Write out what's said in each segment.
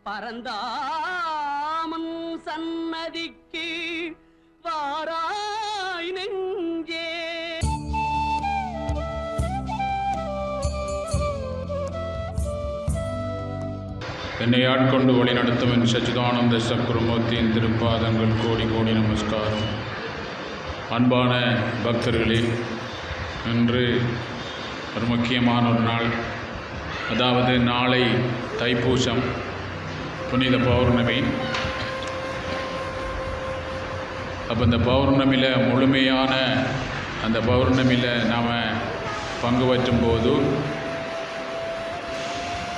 பரந்தாமன் சன்னதிக்கு வாராய் நெஞ்சே. என்னை ஆட்கொண்டு வழிநடத்தும் என் சச்சிதானந்த சத்குருமூர்த்தியின் திருப்பாதங்கள் கோடி கோடி நமஸ்காரம். அன்பான பக்தர்களே, இன்று ஒரு முக்கியமான ஒரு நாள். அதாவது நாளை தைப்பூசம், புனித பௌர்ணமி. அப்போ இந்த பௌர்ணமியில் முழுமையான அந்த பௌர்ணமியில் நாம் பங்கு பற்றும் போது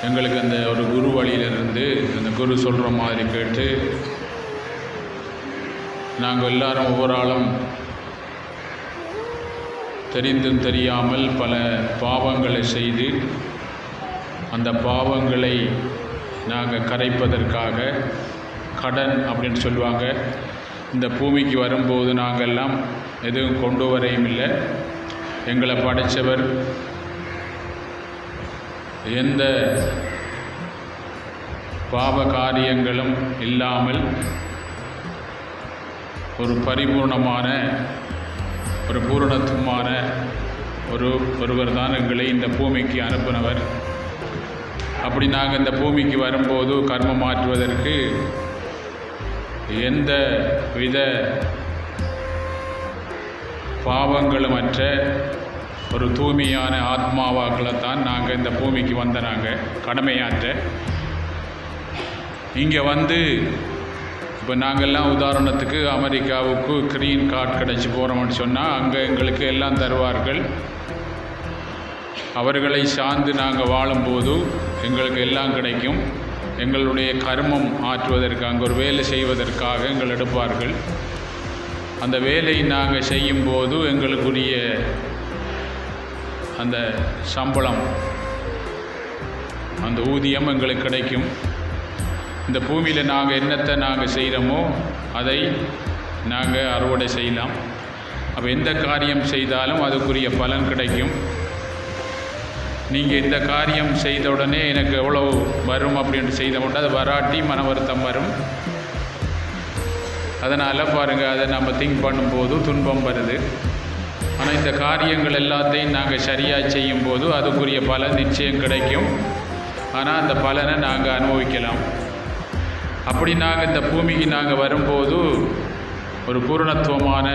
எங்களுக்கு அந்த ஒரு குரு வழியிலிருந்து அந்த குரு சொல்கிற மாதிரி கேட்டு நாங்கள் எல்லாரும் ஒவ்வொரு ஆளும் தெரிந்தும் தெரியாமல் பல பாவங்களை செய்து அந்த பாவங்களை நாங்கள் கரைப்பதற்காக கடன் அப்படின்னு சொல்லுவாங்க. இந்த பூமிக்கு வரும்போது நாங்கள்லாம் எதுவும் கொண்டு வரையும் இல்லை. எங்களை படைத்தவர் எந்த பாவ காரியங்களும் இல்லாமல் ஒரு பரிபூர்ணமான ஒரு பூரணத்துவமான ஒருவர் தான் எங்களை இந்த பூமிக்கு அனுப்பினவர். அப்படி நாங்கள் இந்த பூமிக்கு வரும்போது கர்மம் மாற்றுவதற்கு எந்த வித பாவங்களுமற்ற ஒரு தூய்மையான ஆத்மாவாக்களைத்தான் நாங்கள் இந்த பூமிக்கு வந்த நாங்கள் கடமையாற்ற. இங்கே வந்து இப்போ நாங்கள்லாம் உதாரணத்துக்கு அமெரிக்காவுக்கு க்ரீன் கார்டு கிடச்சி போகிறோம்னு சொன்னால் அங்கே எங்களுக்கு எல்லாம் தருவார்கள். அவர்களை சார்ந்து நாங்கள் வாழும்போது எங்களுக்கு எல்லாம் கிடைக்கும். எங்களுடைய கர்மம் ஆற்றுவதற்கு அங்கே ஒரு வேலை செய்வதற்காக எங்கள் எடுப்பார்கள். அந்த வேலை நாங்கள் செய்யும்போது எங்களுக்குரிய அந்த சம்பளம், அந்த ஊதியம் எங்களுக்கு கிடைக்கும். இந்த பூமியில் நாங்கள் என்னத்தை நாங்கள் செய்கிறோமோ அதை நாங்கள் அறுவடை செய்யலாம். அப்போ எந்த காரியம் செய்தாலும் அதுக்குரிய பலன் கிடைக்கும். நீங்கள் இந்த காரியம் செய்த உடனே எனக்கு எவ்வளோ வரும் அப்படின்ட்டு செய்த மட்டும் அது வராட்டி மன வருத்தம் வரும். அதனால் பாருங்கள், அதை நம்ம திங்க் பண்ணும்போது துன்பம் வருது. ஆனால் இந்த காரியங்கள் எல்லாத்தையும் நாங்கள் சரியாக செய்யும்போது அதுக்குரிய பலன் நிச்சயம் கிடைக்கும். ஆனால் அந்த பலனை நாங்கள் அனுபவிக்கலாம். அப்படி நாங்கள் இந்த பூமிக்கு நாங்கள் வரும்போது ஒரு பூரணத்துவமான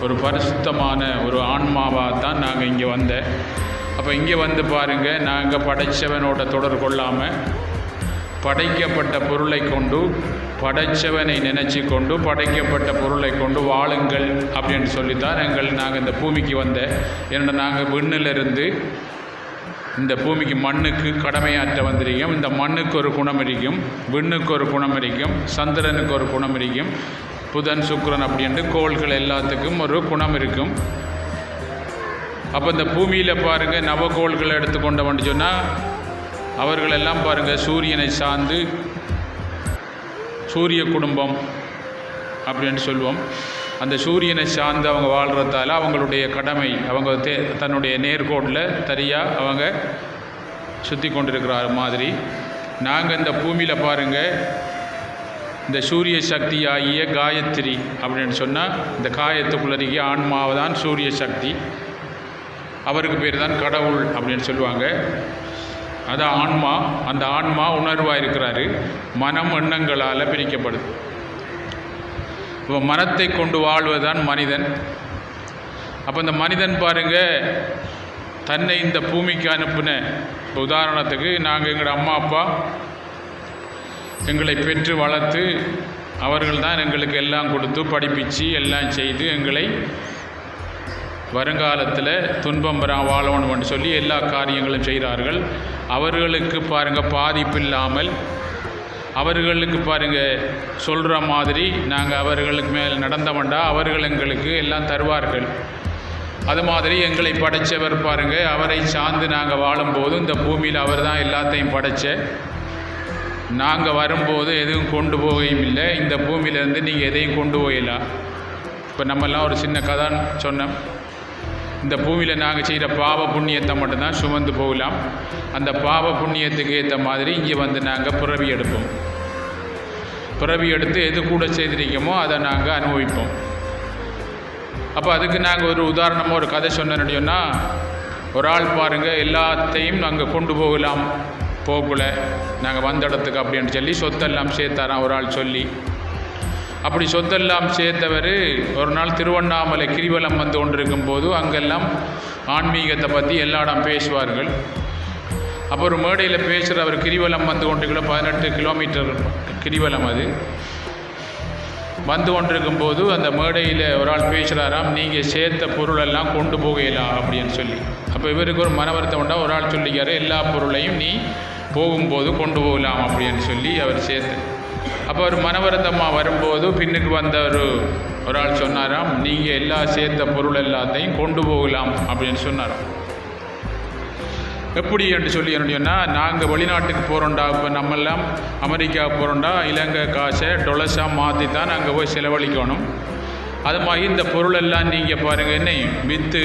ஒரு பரிசுத்தமான ஒரு ஆன்மாவாக தான் நாங்கள் இங்கே வந்தேன். அப்போ இங்கே வந்து பாருங்கள், நாங்கள் படைத்தவனோட தொடர் கொள்ளாமல் படைக்கப்பட்ட பொருளை கொண்டு படைத்தவனை நினச்சி கொண்டு படைக்கப்பட்ட பொருளை கொண்டு வாழுங்கள் அப்படின்னு சொல்லித்தான் நாங்கள் இந்த பூமிக்கு வந்தேன். ஏன்னா நாங்கள் விண்ணிலிருந்து இந்த பூமிக்கு மண்ணுக்கு கடமையாற்ற வந்திருக்கோம். இந்த மண்ணுக்கு ஒரு குணம் இருக்கும், விண்ணுக்கு ஒரு குணம் இருக்கும், சந்திரனுக்கு ஒரு குணம் இருக்கும், புதன் சுக்கிரன் அப்படின்ட்டு கோள்கள் எல்லாத்துக்கும் ஒரு குணம் இருக்கும். அப்போ இந்த பூமியில் பாருங்கள், நவகோள்களை எடுத்துக்கொண்டோம்னு சொன்னால் அவர்களெல்லாம் பாருங்கள் சூரியனை சார்ந்து சூரிய குடும்பம் அப்படின்னு சொல்லுவோம். அந்த சூரியனை சார்ந்து அவங்க வாழ்கிறதால அவங்களுடைய கடமை அவங்க தன்னுடைய நேர்கோட்டில் சரியாக அவங்க சுற்றி கொண்டிருக்கிற மாதிரி நாங்கள் இந்த பூமியில் பாருங்கள் இந்த சூரிய சக்தி ஆகிய காயத்ரி அப்படின்னு சொன்னால் இந்த காயத்துக்குள்ளறிய ஆன்மாவை தான் சூரிய சக்தி. அவருக்கு பேர் தான் கடவுள் அப்படின்னு சொல்லுவாங்க. அது ஆன்மா. அந்த ஆன்மா உணர்வாக இருக்கிறாரு. மனம் எண்ணங்களால் பிரிக்கப்படுது. இப்போ மனத்தை கொண்டு வாழ்வதுதான் மனிதன். அப்போ இந்த மனிதன் பாருங்கள் தன்னை இந்த பூமிக்கு அனுப்பின உதாரணத்துக்கு நாங்கள் எங்களோட அம்மா அப்பா எங்களை பெற்று வளர்த்து அவர்கள் தான் எங்களுக்கு எல்லாம் கொடுத்து படிப்பிச்சு எல்லாம் செய்து எங்களை வருங்காலத்தில் துன்பம் பெற வாழணும்னு சொல்லி எல்லா காரியங்களும் செய்கிறார்கள். அவர்களுக்கு பாருங்கள் பாதிப்பு இல்லாமல் அவர்களுக்கு பாருங்கள் சொல்கிற மாதிரி நாங்கள் அவர்களுக்கு மேல் நடந்தவண்டா அவர்கள் எங்களுக்கு எல்லாம் தருவார்கள். அது மாதிரி எங்களை படைத்தவர் பாருங்கள், அவரை சார்ந்து நாங்கள் வாழும்போது இந்த பூமியில் அவர் தான் எல்லாத்தையும் படைச்ச. நாங்கள் வரும்போது எதுவும் கொண்டு போகையும் இல்லை. இந்த பூமியிலேருந்து நீங்கள் எதையும் கொண்டு போயிடலாம். இப்போ நம்மெல்லாம் ஒரு சின்ன கதை சொன்னோம். இந்த பூமியில் நாங்கள் செய்கிற பாவ புண்ணியத்தை மட்டும்தான் சுமந்து போகலாம். அந்த பாவ புண்ணியத்துக்கு ஏற்ற மாதிரி இங்கே வந்து நாங்கள் பிறவி எடுப்போம். பிறவி எடுத்து எது கூட செய்திருக்கோமோ அதை நாங்கள் அனுபவிப்போம். அப்போ அதுக்கு நாங்கள் ஒரு உதாரணமாக ஒரு கதை சொன்னேன்னு சொன்னால், ஒரு ஆள் பாருங்கள் எல்லாத்தையும் நாங்கள் கொண்டு போகலாம் போகல நாங்கள் வந்த இடத்துக்கு அப்படின்னு சொல்லி சொத்தெல்லாம் சேர்த்தாராம் ஒரு ஆள் சொல்லி. அப்படி சொத்தெல்லாம் சேர்த்தவர் ஒரு நாள் திருவண்ணாமலை கிரிவலம் வந்து கொண்டிருக்கும் போது அங்கெல்லாம் ஆன்மீகத்தை பற்றி எல்லா இடம் பேசுவார்கள். அப்போ ஒரு மேடையில் பேசுகிற அவர் கிரிவலம் வந்து கொண்டிருக்கிற 18 கிலோமீட்டர் கிரிவலம் அது வந்து கொண்டிருக்கும் போது அந்த மேடையில் ஒரு ஆள் பேசுகிறாராம், நீங்கள் சேர்த்த பொருளெல்லாம் கொண்டு போகலாம் அப்படின்னு சொல்லி. அப்போ இவருக்கு ஒரு மன வருத்தம் உண்டா, ஒரு ஆள் சொல்லிக்காரு எல்லா பொருளையும் நீ போகும்போது கொண்டு போகலாம் அப்படின்னு சொல்லி அவர் சேர்த்து. அப்போ அவர் மனவருத்தமாக வரும்போது பின்னுக்கு வந்த ஒரு ஆள் சொன்னாராம், நீங்கள் எல்லா சேர்த்த பொருள் எல்லாத்தையும் கொண்டு போகலாம் அப்படின்னு சொன்னாராம். எப்படி என்று சொல்லி என்னன்னா, நாங்கள் வெளிநாட்டுக்கு போகிறோண்டா, இப்போ நம்மெல்லாம் அமெரிக்காவுக்கு போகிறோண்டா இலங்கை காசை டொலஸாக மாற்றி தான் நாங்கள் போய் செலவழிக்கணும். அது மாதிரி இந்த பொருளெல்லாம் நீங்கள் பாருங்கள் என்ன விற்று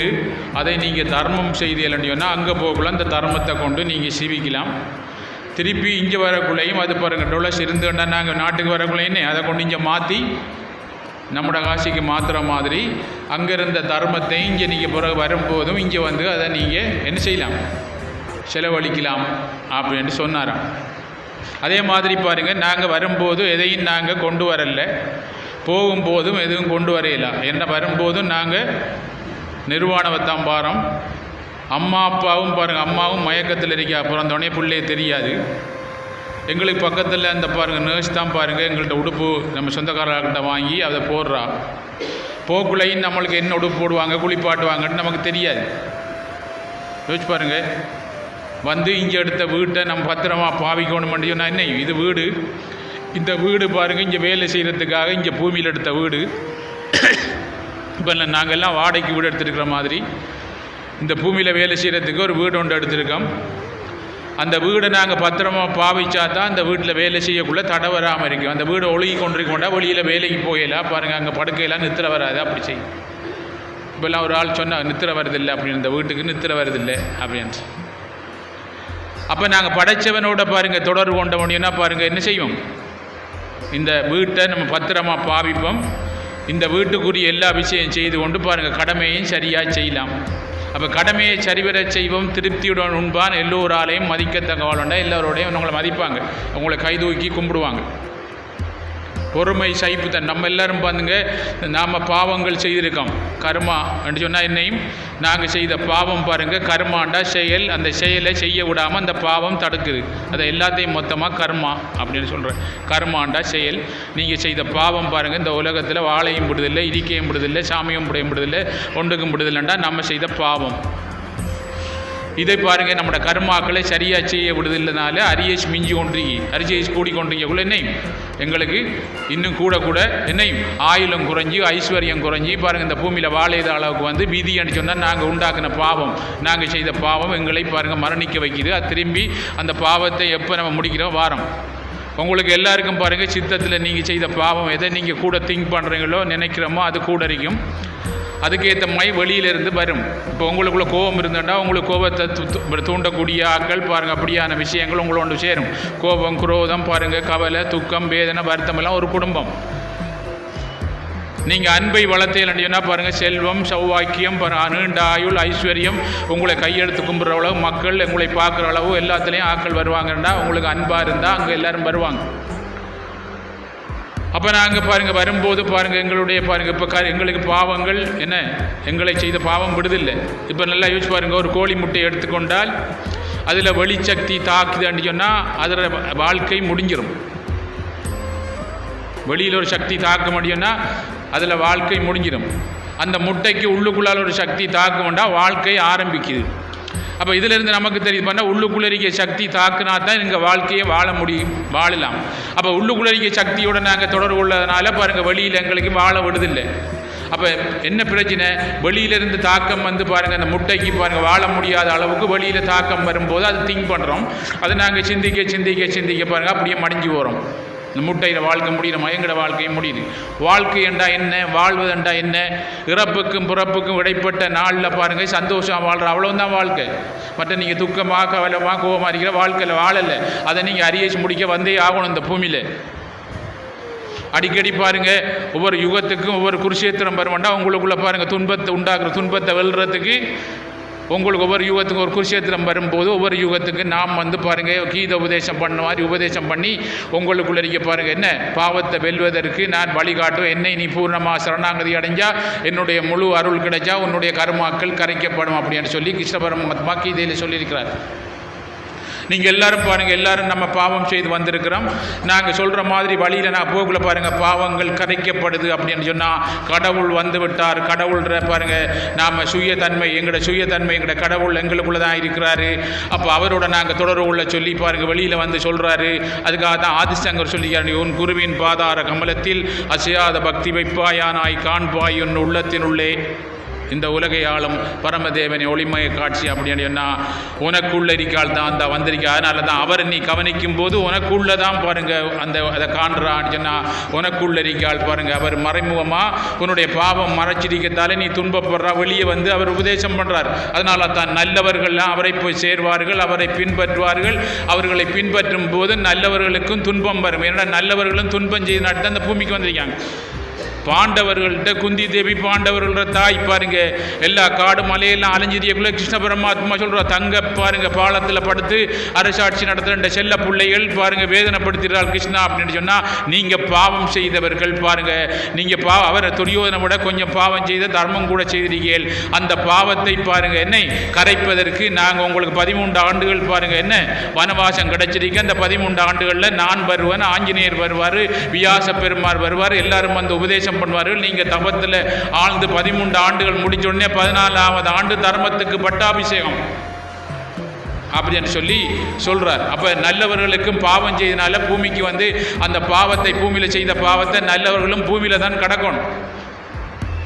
அதை நீங்கள் தர்மம் செய்தீங்கன்னு சொன்னால் அங்கே போகலாம் இந்த தர்மத்தை கொண்டு நீங்கள் சிவிக்கலாம். திருப்பி இங்கே வரக்குள்ளையும் அது பாருங்கள் டொலஸ் இருந்துன்னா நாங்கள் நாட்டுக்கு வரக்குள்ளையும் அதை கொண்டு இங்கே மாற்றி நம்மளோட காசிக்கு மாற்றுற மாதிரி அங்கே இருந்த தர்மத்தை இங்கே நீங்கள் பிறகு வரும்போதும் இங்கே வந்து அதை நீங்கள் என்ன செய்யலாம், செலவழிக்கலாம் அப்படின்னு சொன்னாராம். அதே மாதிரி பாருங்கள், நாங்கள் வரும்போது எதையும் நாங்கள் கொண்டு வரல, போகும்போதும் எதுவும் கொண்டு வரையலாம். என்ன வரும்போதும் நாங்கள் நிர்வாணவத்தான் பாரம். அம்மா அப்பாவும் பாருங்கள், அம்மாவும் மயக்கத்தில் இருக்கா, பிறந்தோடனே பிள்ளையே தெரியாது. எங்களுக்கு பக்கத்தில் அந்த பாருங்கள் நர்ஸ் தான் பாருங்கள் எங்கள்கிட்ட உடுப்பு நம்ம சொந்தக்காரர்கிட்ட வாங்கி அதை போடுறா. போக்குள்ளையும் நம்மளுக்கு என்ன உடுப்பு போடுவாங்க குளிப்பாட்டுவாங்கன்னு நமக்கு தெரியாது. யோசிச்சு பாருங்கள், வந்து இங்கே எடுத்த வீட்டை நம்ம பத்திரமா பாவிக்கணும் சொன்னால் என்ன, இது வீடு, இந்த வீடு பாருங்கள் இங்கே வேலை செய்கிறதுக்காக இங்கே பூமியில் எடுத்த வீடு. இப்போ நாங்கள் எல்லாம் வாடகைக்கு வீடு எடுத்துருக்கிற மாதிரி இந்த பூமியில் வேலை செய்கிறதுக்கு ஒரு வீடு ஒன்று எடுத்திருக்கோம். அந்த வீடை நாங்கள் பத்திரமா பாவிச்சா தான் அந்த வீட்டில் வேலை செய்யக்குள்ளே தடை வராமல் இருக்கும். அந்த வீடு ஒழுகி கொண்டிருக்கோண்டா வெளியில் வேலைக்கு போகலாம் பாருங்கள், அங்கே படுக்கையெல்லாம் நித்திர வராது. அப்படி செய்யும். இப்போல்லாம் ஒரு ஆள் சொன்னால் நித்திர வருதில்லை அப்படின்னு, இந்த வீட்டுக்கு நித்திர வருதில்லை அப்படின்ட்டு. அப்போ நாங்கள் படைத்தவனோட பாருங்கள் தொடர்பு கொண்ட முடியும்னா பாருங்கள் என்ன செய்வோம், இந்த வீட்டை நம்ம பத்திரமாக பாவிப்போம். இந்த வீட்டுக்குரிய எல்லா விஷயம் செய்து கொண்டு பாருங்கள் கடமையும் சரியாக செய்யலாம். அப்போ கடமையை சரிவர செய்வோம், திருப்தியுடன் உண்பான், எல்லோராலையும் மதிக்கத்தக்கவாளுண்டா, எல்லோரோடையும் உங்களை மதிப்பாங்க, உங்களை கைதூக்கி கும்பிடுவாங்க. பொறுமை சைப்புத்தன். நம்ம எல்லோரும் பாருங்க, நாம் பாவங்கள் செய்திருக்கோம் கர்மா என்று சொன்னால் என்னையும் நாங்கள் செய்த பாவம் பாருங்கள் கர்மாண்டா செயல், அந்த செயலை செய்ய விடாமல் அந்த பாவம் தடுக்குது. அதை எல்லாத்தையும் மொத்தமாக கர்மா அப்படின்னு சொல்கிறேன். கர்மாண்டா செயல். நீங்கள் செய்த பாவம் பாருங்கள் இந்த உலகத்தில் வாழையும் விடுதில்லை, இடிக்கையும் விடுதில்லை, சாமியும் விடுதில்லை, ஒன்றுக்கும் விடுதில்லைண்டா நம்ம செய்த பாவம். இதை பாருங்கள் நம்மளோட கர்மாக்களை சரியாக செய்ய விடுதில்லைனால அரியேஷ் மிஞ்சி கொண்டிருக்கி, அரியேஷ் கூடி கொண்டிருக்கக்குள்ள என்னையும் எங்களுக்கு இன்னும் கூட என்னையும் ஆயுளும் குறைஞ்சி ஐஸ்வர்யம் குறைஞ்சி பாருங்கள் இந்த பூமியில் வாழைத அளவுக்கு வந்து விதின்னு சொன்னால் நாங்கள் உண்டாக்கின பாவம், நாங்கள் செய்த பாவம் எங்களை பாருங்கள் மரணிக்க வைக்கிது. அது திரும்பி அந்த பாவத்தை எப்போ நம்ம முடிக்கிறோம் வாரம். உங்களுக்கு எல்லாருக்கும் பாருங்கள் சித்தத்தில் நீங்கள் செய்த பாவம் எதை நீங்கள் கூட திங்க் பண்ணுறீங்களோ நினைக்கிறோமோ அது கூட இருக்கும். அதுக்கேற்ற மாதிரி வெளியிலிருந்து வரும். இப்போ உங்களுக்குள்ள கோபம் இருந்துட்டா உங்களுக்கு கோபத்தை தூண்டக்கூடிய ஆக்கள் பாருங்கள் அப்படியான விஷயங்கள் உங்களோட சேரும். கோபம் குரோதம் பாருங்கள் கவலை துக்கம் வேதனை வருத்தம் எல்லாம் ஒரு குடும்பம். நீங்கள் அன்பை வளர்த்தேன்னா பாருங்கள் செல்வம் சௌவாக்கியம் நீண்ட ஆயுள் ஐஸ்வர்யம் உங்களை கையெடுத்து கும்புற அளவு மக்கள் உங்களை பார்க்குற அளவு எல்லாத்துலேயும் ஆக்கள் வருவாங்கன்னா உங்களுக்கு அன்பாக இருந்தால் அங்கே எல்லோரும் வருவாங்க. அப்போ நாங்கள் பாருங்கள் வரும்போது பாருங்கள் எங்களுடைய பாருங்கள் இப்போ எங்களுக்கு பாவங்கள் என்ன, எங்களை செய்த பாவம் விடுதில்லை. இப்போ நல்லா யோசிச்சு பாருங்கள், ஒரு கோழி முட்டையை எடுத்துக்கொண்டால் அதில் வெளிச்சக்தி தாக்குதுன்னு சொன்னால் அதில் வாழ்க்கை முடிஞ்சிடும். வெளியில் ஒரு சக்தி தாக்க முடியும்னா அதில் வாழ்க்கை முடிஞ்சிடும். அந்த முட்டைக்கு உள்ளுக்குள்ளால் ஒரு சக்தி தாக்குமெண்டா வாழ்க்கை ஆரம்பிக்குது. அப்போ இதிலிருந்து நமக்கு தெரியுது பண்ணால் உள்ளுக்குள்ளே இருக்க சக்தி தாக்குனா தான் எங்கள் வாழ்க்கையை வாழ முடியும், வாழலாம். அப்போ உள்ளுக்குள்ளே இருக்க சக்தியோடு நாங்கள் தொடர்பு உள்ளதுனால பாருங்கள் வெளியில் எங்களுக்கு வாழ விடுதில்லை. அப்போ என்ன பிரச்சனை, வெளியிலேருந்து தாக்கம் வந்து பாருங்கள் அந்த முட்டைக்கு பாருங்கள் வாழ முடியாத அளவுக்கு வெளியில் தாக்கம் வரும்போது அது திங்க் பண்ணுறோம். அதை நாங்கள் சிந்திக்க பாருங்கள் அப்படியே மடிஞ்சு போகிறோம். இந்த முட்டையில் வாழ்க்கை முடியுற மயங்கட வாழ்க்கையும் முடியுது. வாழ்க்கை என்றா என்ன, வாழ்வதென்றா என்ன, இறப்புக்கும் பிறப்புக்கும் இடைப்பட்ட நாளில் பாருங்கள் சந்தோஷமாக வாழ்கிற அவ்வளோதான் வாழ்க்கை. மற்ற நீங்கள் துக்கமாக கவலமாக கோபமாக இருக்கிற வாழ்க்கையில் வாழலை. அதை நீங்கள் அரியேச்சு முடிக்க வந்தே ஆகணும் இந்த பூமியில். அடிக்கடி பாருங்கள் ஒவ்வொரு யுகத்துக்கும் ஒவ்வொரு குருஷேத்திரம் வருமாண்டா உங்களுக்குள்ளே பாருங்கள் துன்பத்தை உண்டாக்குற துன்பத்தை வெல்றதுக்கு உங்களுக்கு ஒவ்வொரு யுகத்துக்கும் ஒரு குருஷேத்திரம் வரும்போது ஒவ்வொரு யுகத்துக்கு நாம் பாருங்கள் கீத உபதேசம் பண்ண மாதிரி உபதேசம் பண்ணி உங்களுக்குள்ள இருக்க பாருங்கள் என்ன பாவத்தை வெல்வதற்கு நான் வழிகாட்டும். என்னை நீ பூர்ணமாக சரணாகதி அடைஞ்சால் என்னுடைய முழு அருள் கிடைச்சா உன்னுடைய கருமாக்கள் கரைக்கப்படும் அப்படின்னு சொல்லி கிருஷ்ண பரமாத்மா கீதையில் சொல்லியிருக்கிறார். நீங்கள் எல்லாரும் பாருங்கள், எல்லாரும் நம்ம பாவம் செய்து வந்திருக்கிறோம். நாங்கள் சொல்கிற மாதிரி வழியில் நான் போகல பாருங்கள் பாவங்கள் கரைக்கப்படுது அப்படின்னு சொன்னால் கடவுள் வந்து விட்டார். கடவுள்ற பாருங்கள் நாம் சுயத்தன்மை எங்களோட கடவுள் எங்களுக்குள்ளே தான் இருக்கிறாரு. அப்போ அவரோட நாங்கள் தொடர்புள்ள சொல்லி பாருங்கள் வெளியில் வந்து சொல்கிறாரு. அதுக்காக தான் ஆதிசங்கர் சொல்லிக்கிறார், உன் குருவின் பாதார கமலத்தில் அசையாத பக்தி வைப்பாயானாய் காண்பாய் உன் உள்ளத்தினுள்ளே இந்த உலகை ஆளும் பரமதேவனை ஒளிமய காட்சி அப்படின்னு சொன்னால் உனக்குள்ள இருக்கால் தான் அந்த வந்திருக்க. அதனால தான் அவர் நீ கவனிக்கும் போது உனக்குள்ளே தான் பாருங்கள் அதை காண்றான்னு சொன்னால் உனக்குள்ள இருக்கால் பாருங்கள். அவர் மறைமுகமாக உன்னுடைய பாவம் மறைச்சிருக்கத்தாலே நீ துன்பப்படுறா வெளியே வந்து அவர் உபதேசம் பண்ணுறார். அதனால தான் நல்லவர்கள்லாம் அவரை போய் சேர்வார்கள், அவரை பின்பற்றுவார்கள். அவர்களை பின்பற்றும் போது நல்லவர்களுக்கும் துன்பம் வரும். ஏன்னா நல்லவர்களும் துன்பம் செய்து நாட்டு அந்த பூமிக்கு வந்திருக்காங்க. பாண்டவர்கள்ட்ட குந்தி தேவி பாண்டவர்கள தாய் பாருங்க எல்லா காடு மலையெல்லாம் அலைஞ்சிரியக்குள்ள கிருஷ்ண பரமாத்மா சொல்ற தங்க பாருங்க பாலத்தில் படுத்து அரசாட்சி நடத்துகிற செல்ல பிள்ளைகள் பாருங்க வேதனைப்படுத்துகிறாள் கிருஷ்ணா அப்படின்னு சொன்னா நீங்க பாவம் செய்தவர்கள் பாருங்க. நீங்க அவரை துரியோதனை விட கொஞ்சம் பாவம் செய்த தர்மம் கூட செய்திருக்கீர்கள். அந்த பாவத்தை பாருங்க என்னை கரைப்பதற்கு நாங்கள் உங்களுக்கு 13 ஆண்டுகள் பாருங்க என்ன வனவாசம் கிடைச்சிருக்கு. அந்த 13 ஆண்டுகளில் நான் வருவேன், ஆஞ்சநேயர் வருவார், வியாச பெருமார் வருவார், எல்லாரும் வந்து உபதேசம் பண்ணுவார்கள். நீங்க தபத்தில் ஆழ்ந்து 13 ஆண்டுகள் முடிச்ச உடனே 14ஆவது ஆண்டு தர்மத்துக்கு பட்டாபிஷேகம் அப்படின்னு சொல்லி சொல்றார். அப்ப நல்லவர்களுக்கும் பாவம் செய்தனால பூமிக்கு வந்து அந்த பாவத்தை பூமியில செய்த பாவத்தை நல்லவர்களும் பூமியில தான் கடக்கணும்.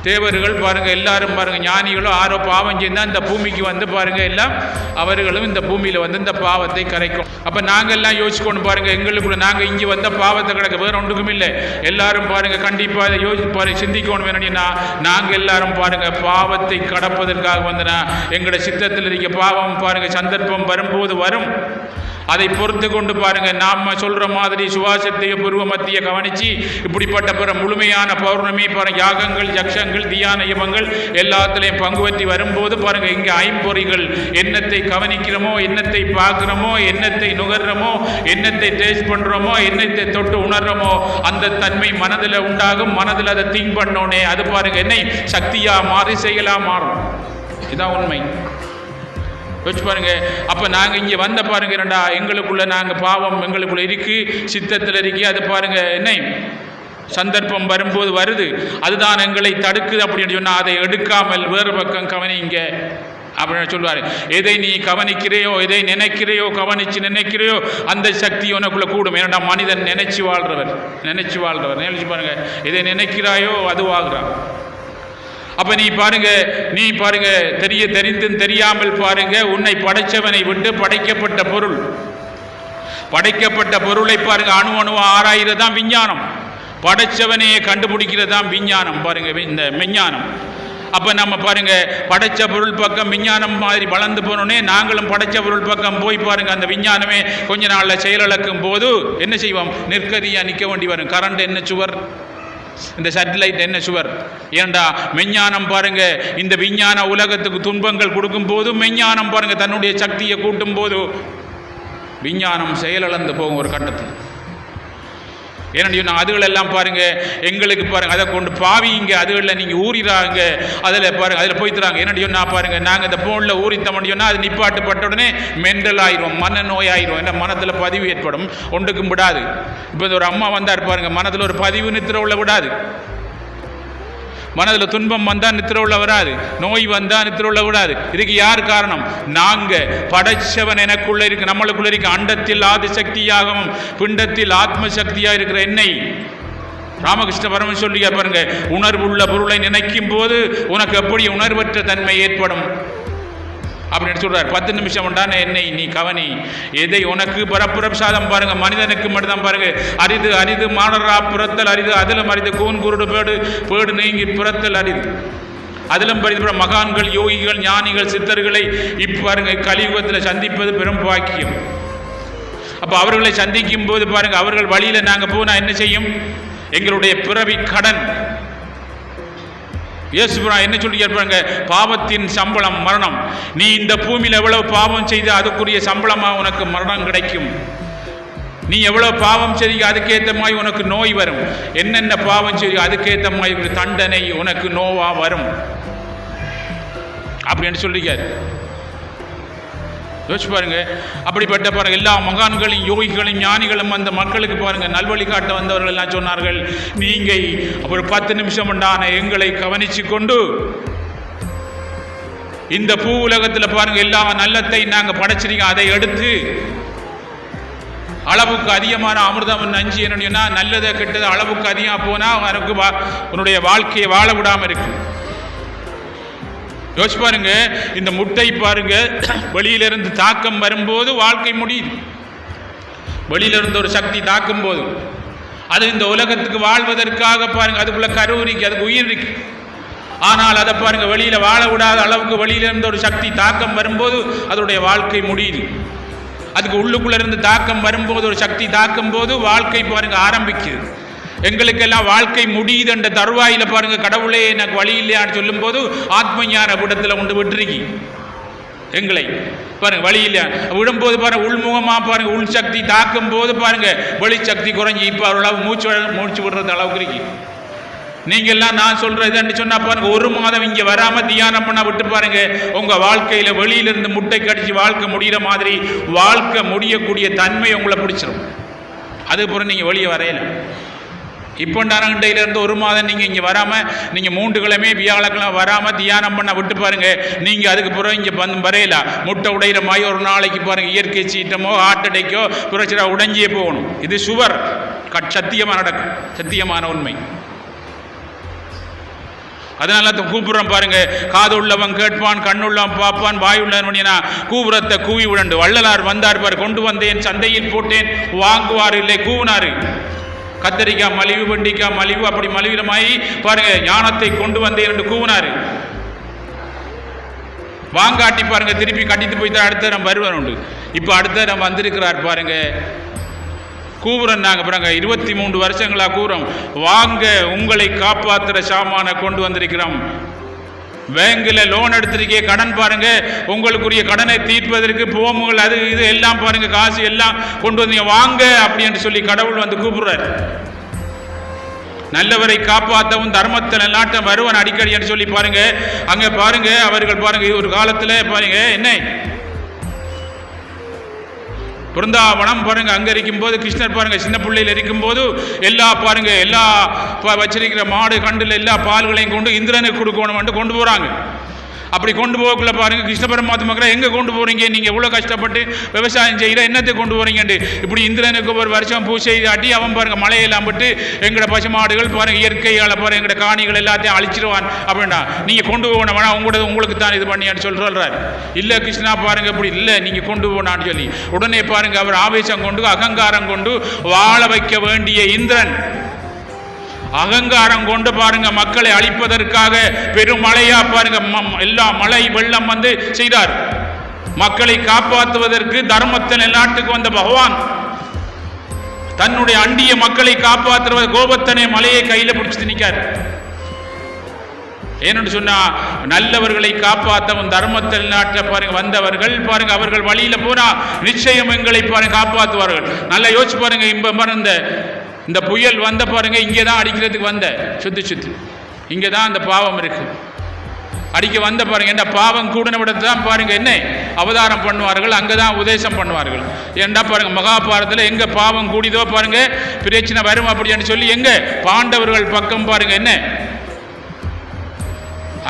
தேவர்கள் பாருங்க எல்லாரும் பாருங்க ஞானிகளும் ஆரோ பாவம் செய்தால் இந்த பூமிக்கு வந்து பாருங்க எல்லாம் அவர்களும் இந்த பூமியில வந்து இந்த பாவத்தை கரைக்கும். அப்ப நாங்கள் எல்லாம் யோசிக்கணும் பாருங்க எங்களுக்குள்ள நாங்கள் இங்கே வந்த பாவத்தை கிடக்க வேற ஒன்றுக்கும் இல்லை. எல்லாரும் பாருங்க கண்டிப்பா யோசிச்சு சிந்திக்கணும். வேணும்னா நாங்கள் எல்லாரும் பாருங்க பாவத்தை கடப்பதற்காக வந்தனா எங்களோட சித்தத்தில் இருக்க பாவம் பாருங்க சந்தர்ப்பம் வரும்போது வரும். அதை பொறுத்து கொண்டு பாருங்க நாம சொல்ற மாதிரி சுவாசத்தைய பூர்வ மத்திய கவனிச்சு இப்படிப்பட்ட பிற முழுமையான பௌர்ணமி பாருங்க யாகங்கள் யக்ஷங்கள் தியான யமங்கள் எல்லாத்திலையும் பங்கு பற்றி வரும்போது பாருங்க இங்க ஐம்பொறிகள் எண்ணத்தை கவனிக்கிறோமோ, எண்ணத்தை பார்க்கிறோமோ, எண்ணத்தை நுகர்றோமோ, எண்ணத்தை டேஸ்ட் பண்றோமோ, எண்ணத்தை தொட்டு உணர்றோமோ அந்த தன்மை மனதில் உண்டாகும். மனதில் அதை திங்க் பண்ணோனே அது பாருங்க என்னை சக்தியா மாறி செயலா மாறும். இதுதான் உண்மை. யோசிச்சு பாருங்க. அப்போ நாங்கள் இங்கே வந்த பாருங்க இரண்டா எங்களுக்குள்ள நாங்கள் பாவம் எங்களுக்குள்ள இருக்கு, சித்தத்தில் இருக்கு. அது பாருங்க என்ன சந்தர்ப்பம் வரும்போது வருது, அதுதான் எங்களை தடுக்குது அப்படின்னு சொன்னால் அதை எடுக்காமல் வேறு பக்கம் கவனிங்க அப்படின்னு சொல்லுவார். எதை நீ கவனிக்கிறையோ, எதை நினைக்கிறையோ, கவனிச்சு நினைக்கிறையோ அந்த சக்தி உனக்குள்ள கூடும். ஏன்னா மனிதன் நினைச்சு வாழ்றவர். நினைச்சு பாருங்க எதை நினைக்கிறாயோ அதுவாகிறான். அப்ப நீ பாருங்க தெரிந்தும் தெரியாமல் பாருங்க உன்னை படைச்சவனை விட்டு படைக்கப்பட்ட பொருளை பாருங்க அணு ஆராயிறதான் விஞ்ஞானம். படைச்சவனையே கண்டுபிடிக்கிறதான் விஞ்ஞானம் பாருங்க இந்த மெஞ்ஞானம். அப்ப நம்ம பாருங்க படைச்ச பொருள் பக்கம் விஞ்ஞானம் மாதிரி வளர்ந்து போனோடனே நாங்களும் படைச்ச பொருள் பக்கம் போய் பாருங்க அந்த விஞ்ஞானமே கொஞ்ச நாள்ல செயலிழக்கும் போது என்ன செய்வோம்? நிற்கதியா நிற்க வேண்டி வரும். கரண்ட் என்ன சுவர், இந்த சேட்டலைட் என்ன சுவர்? ஏண்டா மெஞ்ஞானம் பாருங்க இந்த விஞ்ஞான உலகத்துக்கு துன்பங்கள் கொடுக்கும் போது மெஞ்ஞானம் பாருங்க தன்னுடைய சக்தியை கூட்டும் போது விஞ்ஞானம் செயலிழந்து போகும் ஒரு கட்டத்தில். ஏன்னா அதுகள் எல்லாம் பாருங்க எங்களுக்கு பாருங்க அதை கொண்டு பாவிங்க அதுகளில் நீங்கள் ஊறிறாங்க அதில் பாருங்க அதில் போய்த்துறாங்க. என்ன பாருங்க நாங்கள் இந்த ஃபோனில் ஊறித்தோம்னு சொன்னால் அது நிப்பாட்டுப்பட்ட உடனே மெண்டல் ஆயிரும், மனநோய் ஆயிரும். ஏன்னா மனத்தில் பதிவு ஏற்படும், ஒன்றுக்கும் விடாது. இப்போ ஒரு அம்மா வந்தார் பாருங்க மனத்தில் ஒரு பதிவு நித்திர உள்ள விடாது. மனதில் துன்பம் வந்தால் நித்திர உள்ள வராது, நோய் வந்தால் நித்திர உள்ள விடாது. இதுக்கு யார் காரணம்? நாங்கள் படைச்சவன் எனக்குள்ள இருக்கு, நம்மளுக்குள்ள இருக்க அண்டத்தில் ஆதிசக்தியாகவும் பிண்டத்தில் ஆத்ம சக்தியாக இருக்கிற என்னை ராமகிருஷ்ண பரமன் சொல்லியா பாருங்க உணர்வுள்ள பொருளை நினைக்கும் போது உனக்கு எப்படி உணர்வற்ற தன்மை ஏற்படும். அப்படின்னு சொல்றார். 10 நிமிஷம் உண்டான என்னை நீ கவனி, எதை உனக்கு பரப்பிரசாதம் பாருங்க, மனிதனுக்கு மட்டும்தான் பாருங்க அரிது அரிது, மானரா பிறத்தல் அரிது, அதிலும் அரிது, கூன் குருடு பேடு நீங்கி பிறத்தல் அரிது, அதிலும் பரிது மகான்கள் யோகிகள் ஞானிகள் சித்தர்களை பாருங்க கலியுகத்தில் சந்திப்பது பெரும் பாக்கியம். அப்போ அவர்களை சந்திக்கும் போது பாருங்க அவர்கள் வழியில நாங்கள் போனால் என்ன செய்யும், எங்களுடைய பிறவி கடன். இயேசுபுரா என்ன சொல்லி பாருங்க, பாவத்தின் சம்பளம் மரணம். நீ இந்த பூமியில் எவ்வளவு பாவம் செய்து அதுக்குரிய சம்பளமா உனக்கு மரணம் கிடைக்கும். நீ எவ்வளவு பாவம் செய்ய அதுக்கேற்ற மாதிரி உனக்கு நோய் வரும். என்னென்ன பாவம் செய்ய அதுக்கேற்ற மாதிரி தண்டனை உனக்கு நோவா வரும் அப்படின்னு சொல்லிக்காரு. யோசிச்சு பாருங்க. அப்படிப்பட்ட பாருங்க எல்லா மகான்களையும் யோகிகளையும் ஞானிகளும் அந்த மக்களுக்கு பாருங்க நல்வழி காட்ட வந்தவர்கள் எல்லாம் சொன்னார்கள், நீங்க ஒரு 10 நிமிஷம் உண்டான எங்களை கவனிச்சு கொண்டு இந்த பூ உலகத்தில் பாருங்க எல்லா நல்லத்தை நாங்க படைச்சிருக்கோம், அதை எடுத்து அளவுக்கு அதிகமான அமிர்தம் நஞ்சு என்னன்னா நல்லதை கெட்டது அளவுக்கு அதிகமாக போனால் உனக்கு உன்னுடைய வாழ்க்கையை வாழ விடாமல் இருக்கும். யோசிச்சு பாருங்க, இந்த முட்டை பாருங்க வெளியிலிருந்து தாக்கம் வரும்போது வாழ்க்கை முடியுது. வெளியிலிருந்து ஒரு சக்தி தாக்கும் போது அது இந்த உலகத்துக்கு வாழ்வதற்காக பாருங்க அதுக்குள்ள கரு இருக்கு, அதுக்கு உயிர் இருக்கு. ஆனால் அதை பாருங்க வெளியில வாழ விடாத அளவுக்கு வெளியிலிருந்து ஒரு சக்தி தாக்கம் வரும்போது அதனுடைய வாழ்க்கை முடியுது. அதுக்கு உள்ளுக்குள்ள இருந்து தாக்கம் வரும்போது ஒரு சக்தி தாக்கும் போது வாழ்க்கை பாருங்க ஆரம்பிக்குது. எங்களுக்கெல்லாம் வாழ்க்கை முடியுது என்ற தருவாயில பாருங்க கடவுளே எனக்கு வழி இல்லையான்னு சொல்லும் போது ஆத்ம ஞான விடத்தில் கொண்டு விட்டுருக்கி எங்களை பாருங்க வழி இல்லையா விடும்போது பாருங்க உள்முகமா பாருங்க உள் சக்தி தாக்கும் போது பாருங்க வெளிச்சக்தி குறைஞ்சி இப்போ அளவு மூச்சு விடுறது அளவுக்கு இருக்கு. நீங்கெல்லாம் நான் சொல்றது சொன்னா பாருங்க 1 மாதம் இங்க வராம தியானம் பண்ண விட்டு பாருங்க உங்க வாழ்க்கையில வெளியிலிருந்து முட்டை கடிச்சு வாழ்க்கை முடிகிற மாதிரி வாழ்க்கை முடியக்கூடிய தன்மை உங்களை பிடிச்சிடும். அதுக்கப்புறம் நீங்க வெளியே வரையல. இப்போ இருந்து 1 மாதம் நீங்க இங்க வராம நீங்க 3 கிழமை வியாழக்கிழமை வராம தியானம் பண்ண விட்டு பாருங்க நீங்க அதுக்கு பிறகு இங்க வரையல முட்டை உடையிற மாதிரி ஒரு நாளைக்கு பாருங்க இயற்கை சீட்டமோ ஹார்ட் அட்டாக்கோ பிரச்சனை உடைஞ்சியே போகணும். இது சுவர் சத்தியமா நடக்கும், சத்தியமான உண்மை. அதனால கூப்புறம் பாருங்க, காது உள்ளவன் கேட்பான், கண்ணுள்ளவன் பார்ப்பான், வாய் உள்ளவன் கூபுரத்தை கூவி உடண்டு. வள்ளலார் வந்தார் பாரு, கொண்டு வந்தேன் சந்தையில் போட்டேன் வாங்குவார் இல்லை கூவினாரு. கத்தரிக்காய் மலிவு, வெண்டிக்காய் மலிவு, அப்படி மலிவிடமாயி பாருங்க ஞானத்தை கொண்டு வந்தேன் என்று கூவினாரு. வாங்காட்டி பாருங்க திருப்பி கட்டிட்டு போய் தான் அடுத்த நம்ம வருவார் உண்டு. இப்போ அடுத்த நம்ம வந்திருக்கிறார் பாருங்க கூவுறோம். நாங்கள் பாருங்க 23 வருஷங்களா கூறோம், வாங்க உங்களை காப்பாற்றுற சாமான கொண்டு வந்திருக்கிறோம். பேங்கில் லோன் எடுத்திருக்கே கடன் பாருங்க உங்களுக்குரிய கடனை தீர்ப்பதற்கு போமுகள் அது இது எல்லாம் பாருங்க காசு எல்லாம் கொண்டு வந்தீங்க வாங்க அப்படி என்று சொல்லி கடவுள் வந்து கூப்பிடுறார். நல்லவரை காப்பாற்றவும் தர்மத்தில் நாட்டம் வருவன் அடிக்கடி என்று சொல்லி பாருங்க அங்க பாருங்க அவர்கள் பாருங்க ஒரு காலத்தில் பாருங்க என்ன பிருந்தாவனம் பாருங்க அங்க இருக்கும் போது கிருஷ்ணர் பாருங்க சின்ன பிள்ளையில் இருக்கும் போது எல்லா பாருங்க எல்லா வச்சிருக்கிற மாடு கண்டுல எல்லா பால்களையும் கொண்டு இந்திரனுக்கு கொடுக்கணும் கொண்டு போறாங்க. அப்படி கொண்டு போகக்குள்ள பாருங்க கிருஷ்ண பரமாத்மா எங்க கொண்டு போறீங்க, நீங்க எவ்வளவு கஷ்டப்பட்டு விவசாயம் செய்யற என்னத்தை கொண்டு போறீங்கன்னு இப்படி இந்திரனுக்கு ஒரு வருஷம் பூசை காட்டி அவன் பாருங்க மழையெல்லாம் பட்டு எங்கட பசு மாடுகள் பாருங்க இயற்கையால பாருங்க எங்கட காணிகள் எல்லாத்தையும் அழிச்சிருவான் அப்படின்னா நீங்க கொண்டு போகணும் உங்களுக்கு தான் இது பண்ணியான்னு சொல்றாரு. இல்ல கிருஷ்ணா பாருங்க இப்படி இல்ல நீங்க கொண்டு போனான்னு சொல்லி உடனே பாருங்க அவர் ஆவேசம் கொண்டு அகங்காரம் கொண்டு வாழ வைக்க வேண்டிய இந்திரன் அகங்காரம் கொண்டு பாருங்க மக்களை அழிப்பதற்காக பெருமழையா பாருங்க எல்லா மழை வெள்ளம் வந்து செய்தார். மக்களை காப்பாற்றுவதற்கு தர்மத்தின் நாட்டுக்கு வந்த பகவான் தன்னுடைய அண்டிய மக்களை காப்பாற்றுவது கோபத்தனை மலையை கையில பிடிச்சு நிற்கார். ஏன்னு சொன்னா நல்லவர்களை காப்பாற்றவும் தர்மத்தில் நாட்ட பாருங்க வந்தவர்கள் பாருங்க அவர்கள் வழியில போனா நிச்சயம் எங்களை பாருங்க காப்பாற்றுவார்கள். நல்லா யோசிச்சு பாருங்க இந்த புயல் வந்த பாருங்க இங்கே தான் அடிக்கிறதுக்கு வந்த சுத்தி இங்கே தான் அந்த பாவம் இருக்கு அடிக்க வந்த பாருங்க. இந்த பாவம் கூடின விடத்தை தான் பாருங்க என்ன அவதாரம் பண்ணுவார்கள், அங்கே தான் உபதேசம் பண்ணுவார்கள். ஏண்டா பாருங்க மகாபாரதத்தில் எங்க பாவம் கூடிதோ பாருங்க பிரச்சனை வரும் அப்படின்னு சொல்லி எங்க பாண்டவர்கள் பக்கம் பாருங்க என்ன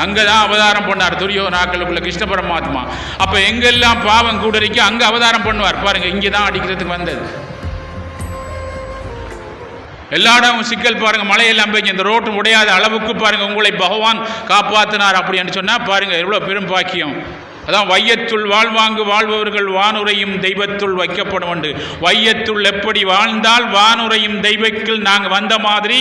அங்கதான் அவதாரம் பண்ணார் துரியோதனாக்களுக்குள்ள கிருஷ்ண பரமாத்மா. அப்ப எங்கெல்லாம் பாவம் கூடறிக்கு அங்க அவதாரம் பண்ணுவார் பாருங்க. இங்கே தான் அடிக்கிறதுக்கு வந்தது. எல்லா இடமும் சிக்கல் பாருங்க மழையெல்லாம் பெய்ஞ்சு இந்த ரோட்டு உடையாத அளவுக்கு பாருங்க உங்களை பகவான் காப்பாற்றினார் அப்படின்னு சொன்னா பாருங்க எவ்வளவு பெரும் பாக்கியம். அதான் வையத்துள் வாழ்வாங்கு வாழ்பவர்கள் வானுரையும் தெய்வத்துள் வைக்கப்படும் உண்டு. வையத்துள் எப்படி வாழ்ந்தால் வானுரையும் தெய்வத்தில் நாங்கள் வந்த மாதிரி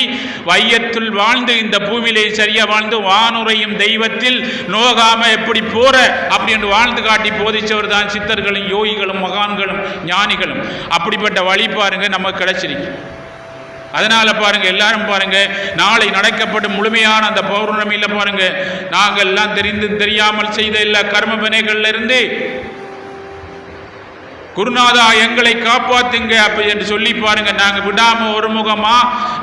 வையத்துள் வாழ்ந்து இந்த பூமியிலே சரியா வாழ்ந்து வானுரையும் தெய்வத்தில் நோகாம எப்படி போற அப்படின்னு வாழ்ந்து காட்டி போதிச்சவர் தான் சித்தர்களும் யோகிகளும் மகான்களும் ஞானிகளும். அப்படிப்பட்ட வழி பாருங்க நமக்கு கிடைச்சிருக்கு. அதனால பாருங்க எல்லாரும் பாருங்க நாளை நடக்கப்படும் முழுமையான அந்த பௌர்ணமியில பாருங்க நாங்கள் எல்லாம் தெரிந்து தெரியாமல் செய்த எல்லா கர்ம வினைகள்ல இருந்து குருநாதா எங்களை காப்பாத்துங்க அப்படி என்று சொல்லி பாருங்க நாங்க விடாம ஒருமுகமா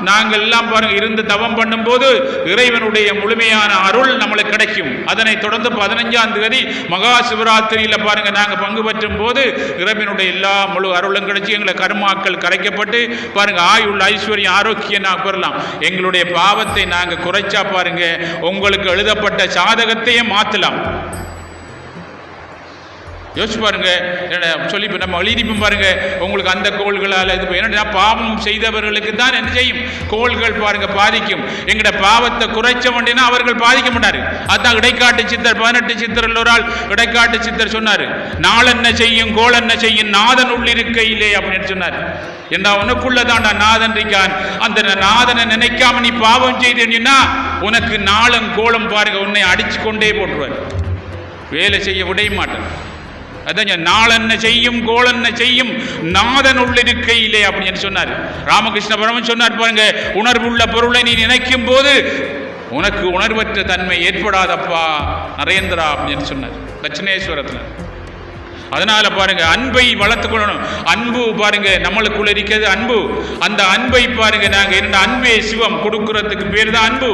நாங்கள் எல்லாம் பாருங்க இருந்து தவம் பண்ணும் போது இறைவனுடைய முழுமையான அருள் நம்மளுக்கு கிடைக்கும். அதனை தொடர்ந்து 15ஆம் தேதி மகா சிவராத்திரியில பாருங்க நாங்க பங்கு பெற்றும் போது இறைவனுடைய எல்லா முழு அருளும் கிடைச்சி எங்களை கர்மாக்கள் கரைக்கப்பட்டு பாருங்க ஆயுள் ஐஸ்வர்யம் ஆரோக்கியம் நாங்கள் பெறலாம். எங்களுடைய பாவத்தை நாங்க குறைச்சா பாருங்க உங்களுக்கு எழுதப்பட்ட சாதகத்தையே மாற்றலாம். யோசிச்சு பாருங்க சொல்லி நம்ம எழுதிப்போம் பாருங்க உங்களுக்கு அந்த கோள்களால் இது என்னன்னா பாவம் செய்தவர்களுக்கு தான் என்ன செய்யும் கோள்கள் பாருங்க பாதிக்கும். எங்கட பாவத்தை குறைச்ச வேண்டினா அவர்கள் பாதிக்க மாட்டாரு. அதுதான் இடைக்காட்டு சித்தர் 18 சித்தர் ஒரு ஆள் இடைக்காட்டு சித்தர் சொன்னாரு, நாளென்ன செய்யும் கோள் என்ன செய்யும் நாதன் உள்ளிருக்கையிலே அப்படின்னு சொன்னார். என்ன உனக்குள்ளதான் நாதன் இருக்கான். அந்த நாதனை நினைக்காம நீ பாவம் செய்தீங்கன்னா உனக்கு நாளும் கோலம் பாருங்க உன்னை அடிச்சு கொண்டே போட்டுருவார், வேலை செய்ய விட மாட்டேன். அதான் நாளென்ன செய்யும் கோளென்ன செய்யும் நாதன் உள்ளிருக்கையிலே அப்படின்னு சொன்னார். ராமகிருஷ்ண பரமன் சொன்னார் பாருங்க, உணர்வுள்ள பொருளை நீ நினைக்கும் போது உனக்கு உணர்வற்ற தன்மை ஏற்படாதப்பா நரேந்திரா அப்படின்னு சொன்னார் தட்சிணேஸ்வரத்தில். அதனால பாருங்க அன்பை வளர்த்துக்கொள்ளணும். அன்பு பாருங்க நம்மளுக்குள்ள இருக்கிறது அன்பு. அந்த அன்பை பாருங்க நாங்க என்ன அன்பே சிவம் கொடுக்கறதுக்கு பேர் தான் அன்பு.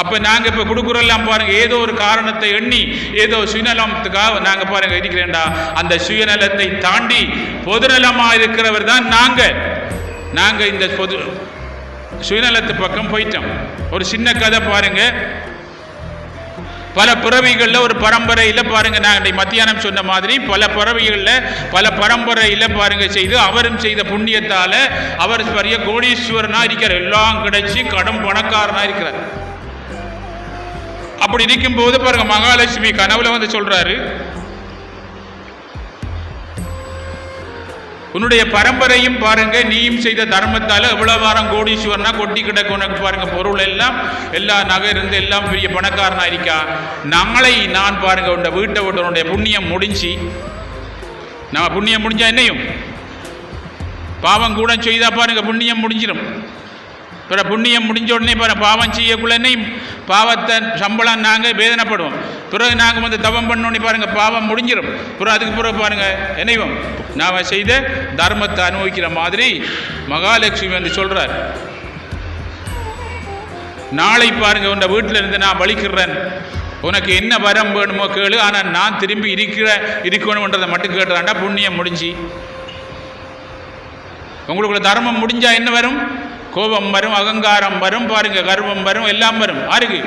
அப்ப நாங்க இப்ப கொடுக்குறோம் பாருங்க ஏதோ ஒரு காரணத்தை எண்ணி ஏதோ சுயநலத்துக்காக நாங்க பாருங்க இருக்கிறேன்டா. அந்த சுயநலத்தை தாண்டி பொதுநலமா இருக்கிறவர் தான் நாங்க இந்த பொது சுயநலத்து பக்கம் போயிட்டோம். ஒரு சின்ன கதை பாருங்க, பல பிறவிகளில் ஒரு பரம்பரையில் பாருங்க நாங்கள் மத்தியானம் சொன்ன மாதிரி பல பிறவிகளில் பல பரம்பரையில் பாருங்க செய்து அவரும் செய்த புண்ணியத்தால் அவர் பெரிய கோடீஸ்வரனா இருக்கிறார், எல்லாம் கிடைச்சி கடும் பணக்காரனா இருக்கிறார். அப்படி இருக்கும் போது பாருங்க மகாலட்சுமி கனவுல வந்து சொல்றாரு, உன்னுடைய பரம்பரையும் பாருங்க நீயும் செய்த தர்மத்தால எவ்வளவு வாரம் கோடீஸ்வரனா கொட்டி கிடக்கு உனக்கு பாருங்க பொருள் எல்லாம் எல்லா நகை இருந்து எல்லாம் பெரிய பணக்காரனா இருக்கா. நாளை நான் பாருங்க உன்னை வீட்டை விட்டு உன்னுடைய புண்ணியம் முடிஞ்சு நம்ம புண்ணியம் முடிஞ்சா என்னையும் பாவம் கூட செய்தா பாருங்க புண்ணியம் முடிஞ்சிடும். பிற புண்ணியம் முடிஞ்ச உடனே பாருங்க பாவம் செய்யக்குள்ளே பாவத்தை சம்பளம் நாங்கள் வேதனைப்படுவோம். பிறகு நாங்கள் வந்து தவம் பண்ணோன்னே பாருங்க பாவம் முடிஞ்சிடும். பிறகு அதுக்கு பிறகு பாருங்க என்னைவோம் நாம் செய்த தர்மத்தை அனுபவிக்கிற மாதிரி மகாலட்சுமி வந்து சொல்றார், நாளை பாருங்க உன்னை வீட்டில் இருந்து நான் வலிக்கிறேன், உனக்கு என்ன வரம் வேணுமோ கேளு, ஆனால் நான் திரும்பி இருக்கணுன்றதை மட்டும் கேட்டுறாண்டா புண்ணியம் முடிஞ்சு. உங்களுக்குள்ள தர்மம் முடிஞ்சா என்ன வரும்? கோபம் வரும், அகங்காரம் வரும், பாருங்க கர்வம் வரும், எல்லாம் வரும். ஆருக்கு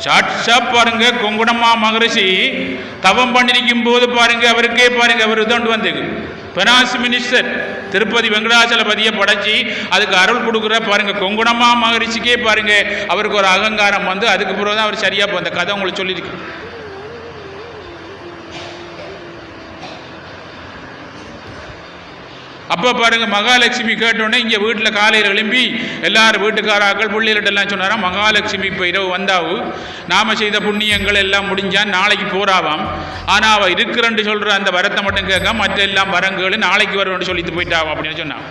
சாட்சா பாருங்க கொங்குடமா மகரிஷி தவம் பண்ணிருக்கும் போது பாருங்க அவருக்கே பாருங்க அவர் இதோண்டு வந்து பெனாஸ் மினிஸ்டர் திருப்பதி வெங்கடாச்சலபதியை படைச்சி அதுக்கு அருள் கொடுக்குற பாருங்க கொங்குடமா மகரிஷிக்கே பாருங்க அவருக்கு ஒரு அகங்காரம் வந்து அதுக்கு பிறகுதான் அவர் சரியா அந்த கதை உங்களுக்கு சொல்லியிருக்கு. அப்போ பாருங்க மகாலட்சுமி கேட்டோன்னே இங்கே வீட்டில் காலையில் எழும்பி எல்லாரும் வீட்டுக்காராக்கள் பிள்ளைகள்ட்டெல்லாம் சொன்னாரா, மகாலட்சுமி இப்போ இரவு வந்தாவு நாம செய்த புண்ணியங்கள் எல்லாம் முடிஞ்சான் நாளைக்கு போறாவாம், ஆனால் அவள் இருக்கிறன்னு சொல்கிற அந்த வரத்தை மட்டும் கேட்க மற்ற எல்லாம் வரங்கள் நாளைக்கு வரும்னு சொல்லிட்டு போயிட்டாவும் அப்படின்னு சொன்னான்.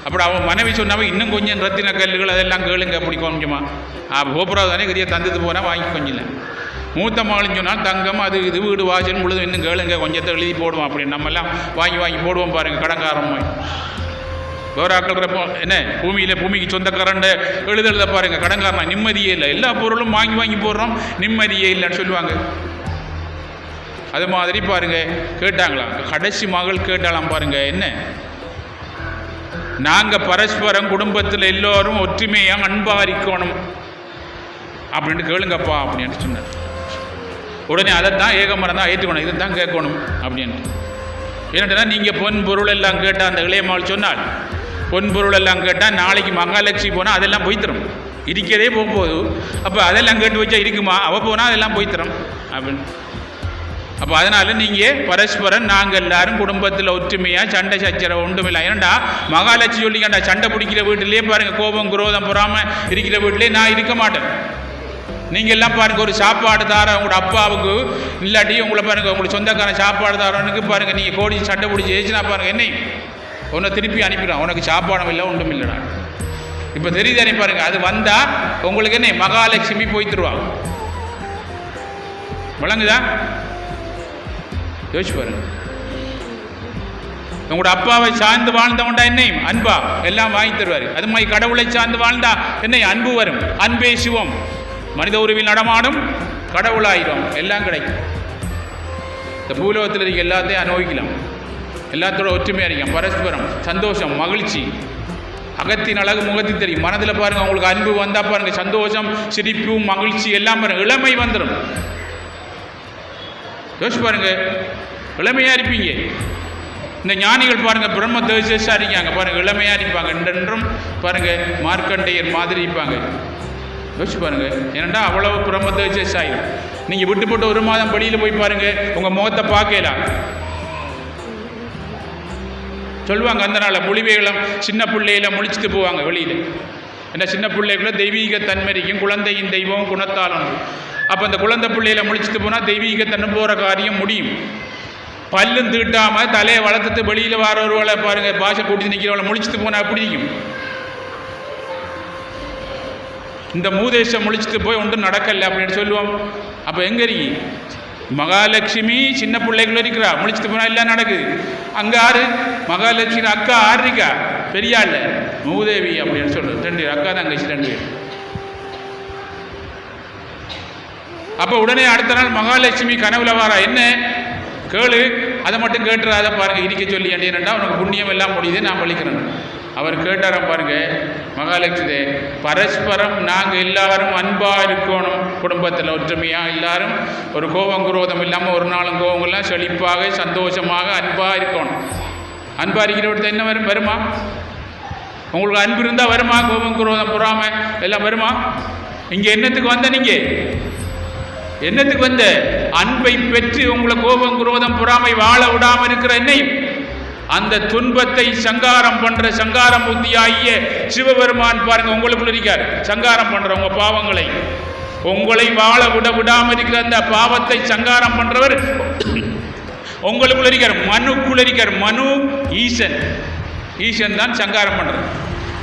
அப்புறம் அவன் மனைவி சொன்னாவ இன்னும் கொஞ்சம் ரத்தின கல்லுகள் அதெல்லாம் கேளுங்க அப்படி கொஞ்சமா கோபுரம் தானே கரிய தந்தது போனால் வாங்கி கொஞ்சம் மூத்த மகளின்னு சொன்னால் தங்கம் அது இது வீடு வாசல் முழுதும் இன்னும் கேளுங்க கொஞ்சத்தை எழுதி போடுவோம் அப்படின்னு நம்மெல்லாம் வாங்கி போடுவோம் பாருங்கள் கடங்காரம் வேற ஆக்கள்றப்போ என்ன பூமிக்கு சொந்தக்காரண்ட எழுத பாருங்கள் கடங்காரனா நிம்மதியே இல்லை, எல்லா பொருளும் வாங்கி போடுறோம் நிம்மதியே இல்லைன்னு சொல்லுவாங்க. அது மாதிரி பாருங்க கேட்டாங்களாம் கடைசி மகள் கேட்டாலாம் பாருங்க என்ன நாங்கள் பரஸ்பரம் குடும்பத்தில் எல்லோரும் ஒற்றுமையாக அன்பாக இருக்கணும் அப்படின்ட்டு கேளுங்கப்பா அப்படின்னு சொன்னார். உடனே அதைத்தான் ஏகமரம் தான் ஏற்றுக்கணும், இதை தான் கேட்கணும் அப்படின்ட்டு. என்னட்டுனா நீங்கள் பொன் பொருள் எல்லாம் கேட்டால் அந்த இளையம்மாள் சொன்னால் பொன் பொருள் எல்லாம் கேட்டால் நாளைக்கு மகாலட்சுமி போனால் அதெல்லாம் போய்த்தரும், இருக்கிறதே போகும்போது அப்போ அதெல்லாம் கேட்டு வச்சா இருக்குமா, அவள் போனால் அதெல்லாம் போய்த்தரும் அப்படின்னு. அப்போ அதனால நீங்கள் பரஸ்பரம் நாங்கள் எல்லாரும் குடும்பத்தில் ஒற்றுமையாக சண்டை சச்சரவு ஒன்றுமில்லை. ஏன்டா மகாலட்சுமி சொல்லிக்கண்டா சண்டை பிடிக்கிற வீட்டிலே பாருங்கள், கோபம் குரோதம் பொறாமல் இருக்கிற வீட்டிலே நான் இருக்க மாட்டேன். நீங்கள் எல்லாம் பாருங்கள், ஒரு சாப்பாடு தார உங்களோட அப்பாவுக்கு இல்லாட்டி உங்களை பாருங்கள், உங்களுக்கு சொந்தக்காரன் சாப்பாடு தாரனுக்கு பாருங்கள், நீங்கள் கோடி சண்டை பிடிச்சி ஏச்சுனா பாருங்கள் என்னை உன்னை திருப்பி அனுப்பிடுவான், உனக்கு சாப்பாடும் இல்லை ஒன்றும் இல்லைடா. இப்போ தெரியுதானே பாருங்கள், அது வந்தால் உங்களுக்கு என்ன மகாலட்சுமி போய் தருவாங்க. வழங்குதா? யோசிச்சு பாருங்க. உங்களோட அப்பாவை சார்ந்து வாழ்ந்தவன்டா என்னையும் அன்பா எல்லாம் வாங்கி தருவார். அது மாதிரி கடவுளை சார்ந்து வாழ்ந்தா என்னை அன்பு வரும். அன்பே சிவம், மனித உருவில் நடமாடும் கடவுளாயிரும், எல்லாம் கிடைக்கும். இந்த பூலோகத்தில் இருக்க எல்லாத்தையும் அனுபவிக்கலாம், எல்லாத்தோட ஒற்றுமையாக இருக்கும், பரஸ்பரம் சந்தோஷம் மகிழ்ச்சி. அகத்தின் அழகு முகத்தில் தெரியும். மனதில் பாருங்கள், உங்களுக்கு அன்பு வந்தால் பாருங்கள், சந்தோஷம் சிரிப்பு மகிழ்ச்சி எல்லாம் பாருங்கள், இளமை வந்துடும். யோசிச்சு பாருங்க, இளமையாக இருப்பீங்க. இந்த ஞானிகள் பாருங்கள், பிரம்ம தேஜஸாக இருக்காங்க பாருங்கள், இளமையாக இருப்பாங்க. என்றென்றும் பாருங்கள் மார்க்கண்டேயர் மாதிரி இருப்பாங்க. யோசிச்சு பாருங்கள், ஏன்னா அவ்வளவு பிரம்ம தேஜஸ் ஆகிடும். நீங்கள் விட்டு போட்டு ஒரு மாதம் வெளியில் போய் பாருங்கள், உங்கள் முகத்தை பார்க்கலாம் சொல்லுவாங்க. அந்த நாளில் மொழிவைகளும் சின்ன பிள்ளையில முழிச்சுட்டு போவாங்க வெளியில். ஏன்னா சின்ன பிள்ளைக்குள்ள தெய்வீக தன்மரிக்கும், குழந்தையின் தெய்வம் குணத்தாலும். அப்போ அந்த குழந்தை பிள்ளையில முழிச்சுட்டு போனால் தெய்வீக தன்மை போகிற காரியம் முடியும். பல்லும் தீட்டாமல் தலையை வளர்த்துட்டு வெளியில் வரவர்களை பாருங்கள், பாஷை கூட்டி நிற்கிறவளை முழிச்சுட்டு போனால் அப்படி இருக்கும். இந்த மூதேசம் முழிச்சுட்டு போய் ஒன்றும் நடக்கலை அப்படின்னு சொல்லுவோம். அப்போ எங்கே இருக்கி மகாலட்சுமி சின்ன பிள்ளைக்குள்ள இருக்கிறா, முழிச்சுட்டு போனால் எல்லாம் நடக்குது. அங்கே ஆறு மகாலட்சுமி அக்கா ஆறு இருக்கா, பெரியா இல்லை மூதேவி அப்படின்னு சொல்லுது. 2 அக்கா தங்கச்சி 2 பேர். அப்போ உடனே அடுத்த நாள் மகாலட்சுமி கனவுல வாரா, என்ன கேளு, அதை மட்டும் கேட்டுறாத பாருங்க, இருக்க சொல்லி ஏன்னா உனக்கு புண்ணியம் எல்லாம் முடியுது, நான் பழிக்கிறேன். அவர் கேட்டாராம் பாருங்க மகாலட்சுமி, பரஸ்பரம் நாங்கள் எல்லாரும் அன்பாக இருக்கணும், குடும்பத்தில் ஒற்றுமையாக எல்லாரும் ஒரு கோபம் குரோதம் இல்லாமல் ஒரு நாளும் கோபங்கள்லாம் செழிப்பாக சந்தோஷமாக அன்பாக இருக்கணும். அன்பாக இருக்கிறவர்கிட்ட என்ன வருமா? உங்களுக்கு அன்பு இருந்தால் வருமா? கோபம் குரோதம் பொறாமை எல்லாம் வருமா? இங்கே என்னத்துக்கு வந்த நீங்கள்? என்னத்துக்கு வந்த? அன்பை பெற்று உங்களை கோபம் குரோதம் பொறாமை வாழ விடாமல் இருக்கிற என்னையும் அந்த துன்பத்தை சங்காரம் பண்ற சங்காரம் புத்தியாகிய சிவபெருமான் பாருங்க உங்களுக்குள்ள இருக்கார். சங்காரம் பண்ற உங்க பாவங்களை, உங்களை வாழ விடாமல் இருக்கிற அந்த பாவத்தை சங்காரம் பண்றவர் உங்களுக்குள்ள இருக்கார், மனுக்குள்ள இருக்கார். மனு ஈசன், ஈசன் தான் சங்காரம் பண்றது.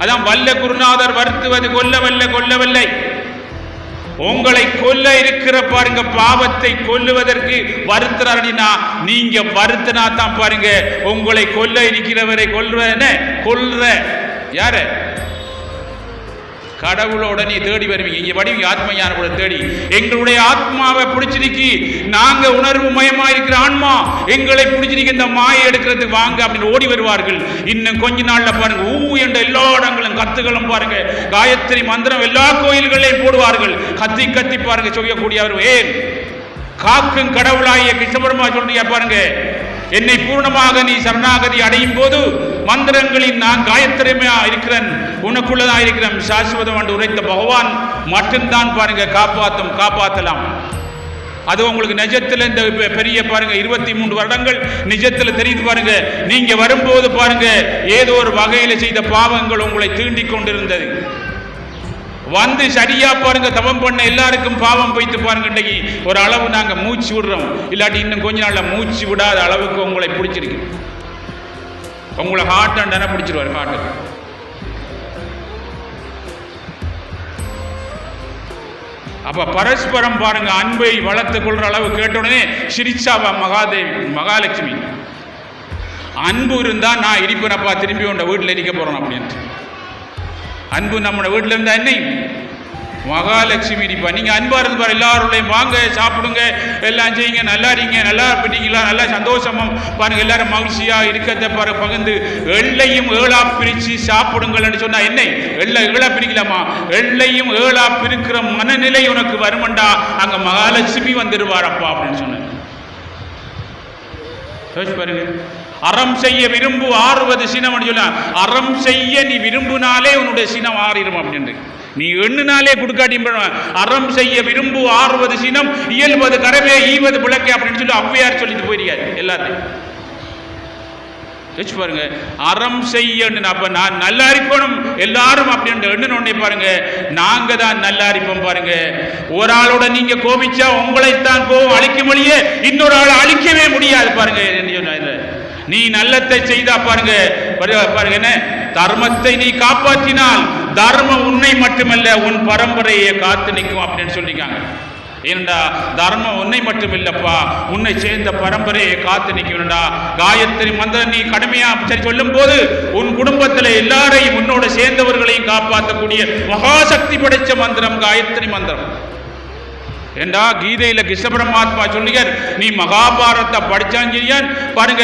அதான் வல்ல குருநாதர் வருத்துவது கொல்லவல்ல கொல்லவல்லை. உங்களை கொல்ல இருக்கிற பாருங்க பாவத்தை கொல்லுவதற்கு வருத்துறாருன்னா நீங்க வருத்தினா தான் பாருங்க உங்களை கொல்ல இருக்கிறவரை கொல்ற யாரு? கடவுளோட நீ தேடி வருவீங்க. இங்க வருவீங்க ஆத்ம ஞானோட தேடி. எங்களுடைய ஆத்மாவை பிடிச்சிருக்கி, நாங்க உணர்வு மயமா இருக்கிற ஆன்மா எங்களை பிடிச்சிருக்க, இந்த மாயை எடுக்கிறதுக்கு வாங்க அப்படின்னு ஓடி வருவார்கள். இன்னும் கொஞ்ச நாள்ல பாருங்க என்ற எல்லா இடங்களும் கத்துகளும் பாருங்க, காயத்ரி மந்திரம் எல்லா கோயில்களையும் போடுவார்கள். கத்தி கத்தி பாருங்க செய்யக்கூடியவர். ஏன் காக்கும் கடவுளாகிய கிருஷ்ணபெருமா சொல்றியா பாருங்க, என்னை பூர்ணமாக நீ சரணாகதி அடையும் போது மந்திரங்களில் நான் காயத்திரமையா இருக்கிறேன், உனக்குள்ளதா இருக்கிறேன் சாஸ்வதம் என்று உரைத்த பகவான் மட்டும்தான் பாருங்க காப்பாற்றலாம். அது உங்களுக்கு நிஜத்தில் இந்த பெரிய பாருங்க 23 வருடங்கள் நிஜத்தில் தெரியுது பாருங்க. நீங்க வரும்போது பாருங்க ஏதோ ஒரு வகையில் செய்த பாவங்கள் உங்களை தீண்டிக் கொண்டிருந்தது. வந்து சரியா பாருங்க தவம் பண்ண எல்லாருக்கும் பாவம் வைத்து பாருங்க. இன்றைக்கு ஒரு அளவு நாங்கள் மூச்சு விடுறோம், இல்லாட்டி இன்னும் கொஞ்ச நாள்ல மூச்சு விடாத அளவுக்கு உங்களை பிடிச்சிருக்கு. உங்களை ஹார்ட் அண்டன பிடிச்சிருவாரு. ஹார்ட் அப்ப பரஸ்பரம் பாருங்க அன்பை வளர்த்துக் கொள்ற அளவு கேட்டோடனே சிரிச்சாவா மகாலட்சுமி. அன்பு இருந்தா நான் இருப்பேனப்பா, திரும்பி உண்ட வீட்டில் இருக்க போறோம் அப்படின்ட்டு. அன்பு நம்ம வீட்டில் இருந்தா என்ன மகாலட்சுமி இருப்பா. நீங்க அன்பா இருந்து பாரு, எல்லாரோடையும் வாங்க சாப்பிடுங்க, எல்லாம் செய்யுங்க, நல்லா இருங்க, நல்லா பிடிங்களா, நல்லா சந்தோஷமா பாருங்க, எல்லாரும் மகிழ்ச்சியா இருக்கத்தை பாரு பகிர்ந்து எள்ளையும் ஏழா பிரிச்சு சாப்பிடுங்கள்னு சொன்னா என்ன ஏழா பிரிக்கலாமா? எள்ளையும் ஏழா பிரிக்கிற மனநிலை உனக்கு வருமண்டா, அங்க மகாலட்சுமி வந்துடுவாரப்பா அப்படின்னு சொன்ன. பாருங்க, அறம் செய்ய விரும்பு ஆறுவது சினம் சொல்ல, அறம் செய்ய நீ விரும்பினாலே உன்னுடைய சினம் ஆறிடும் அப்படின்னு. நீ எண்ணினாலே கொடுக்காட்டியும் அறம் செய்ய விரும்பு ஆறுவது சினம் இயல்பது கரவே ஈவது விளக்கே அப்படின்னு சொல்லி ஔவையார் சொல்லிட்டு போயிருக்காரு எல்லாத்தையும். வச்சு பாருங்க, அறம் செய்யணும். அப்ப நான் நல்லா இருக்கணும் எல்லாரும் அப்படின்னு எண்ணு பாருங்க, நாங்க தான் நல்லா இருப்போம். பாருங்க, ஒரு ஆளோட நீங்க கோபிச்சா உங்களைத்தான் கோபம் அழிக்க முடியே, இன்னொரு ஆளை அழிக்கவே முடியாது. பாருங்க, நீ நல்லத்தை செய்தா பாருங்க பாருங்க என்ன தர்மத்தை நீ காப்பாற்றினால் தர்மம் உன்னை மட்டுமல்ல உன் பரம்பரையை காத்து நிற்கும் அப்படின்னு சொல்லிருக்காங்க. ஏனண்டா தர்மம் உன்னை மட்டும் இல்லப்பா, உன்னை சேர்ந்த பரம்பரையை காத்து நிற்கணும்டா. காயத்ரி மந்திரம் நீ கடுமையா சரி சொல்லும் போது உன் குடும்பத்தில் எல்லாரையும் உன்னோட சேர்ந்தவர்களையும் காப்பாற்றக்கூடிய மகாசக்தி படைச்ச மந்திரம் காயத்ரி மந்திரம். ஏண்டா கீதையில கிருஷ்ண பரமாத்மா சொல்லுகிறார், நீ மகாபாரதத்தை படிச்சாலும் சரிதான் பாருங்க,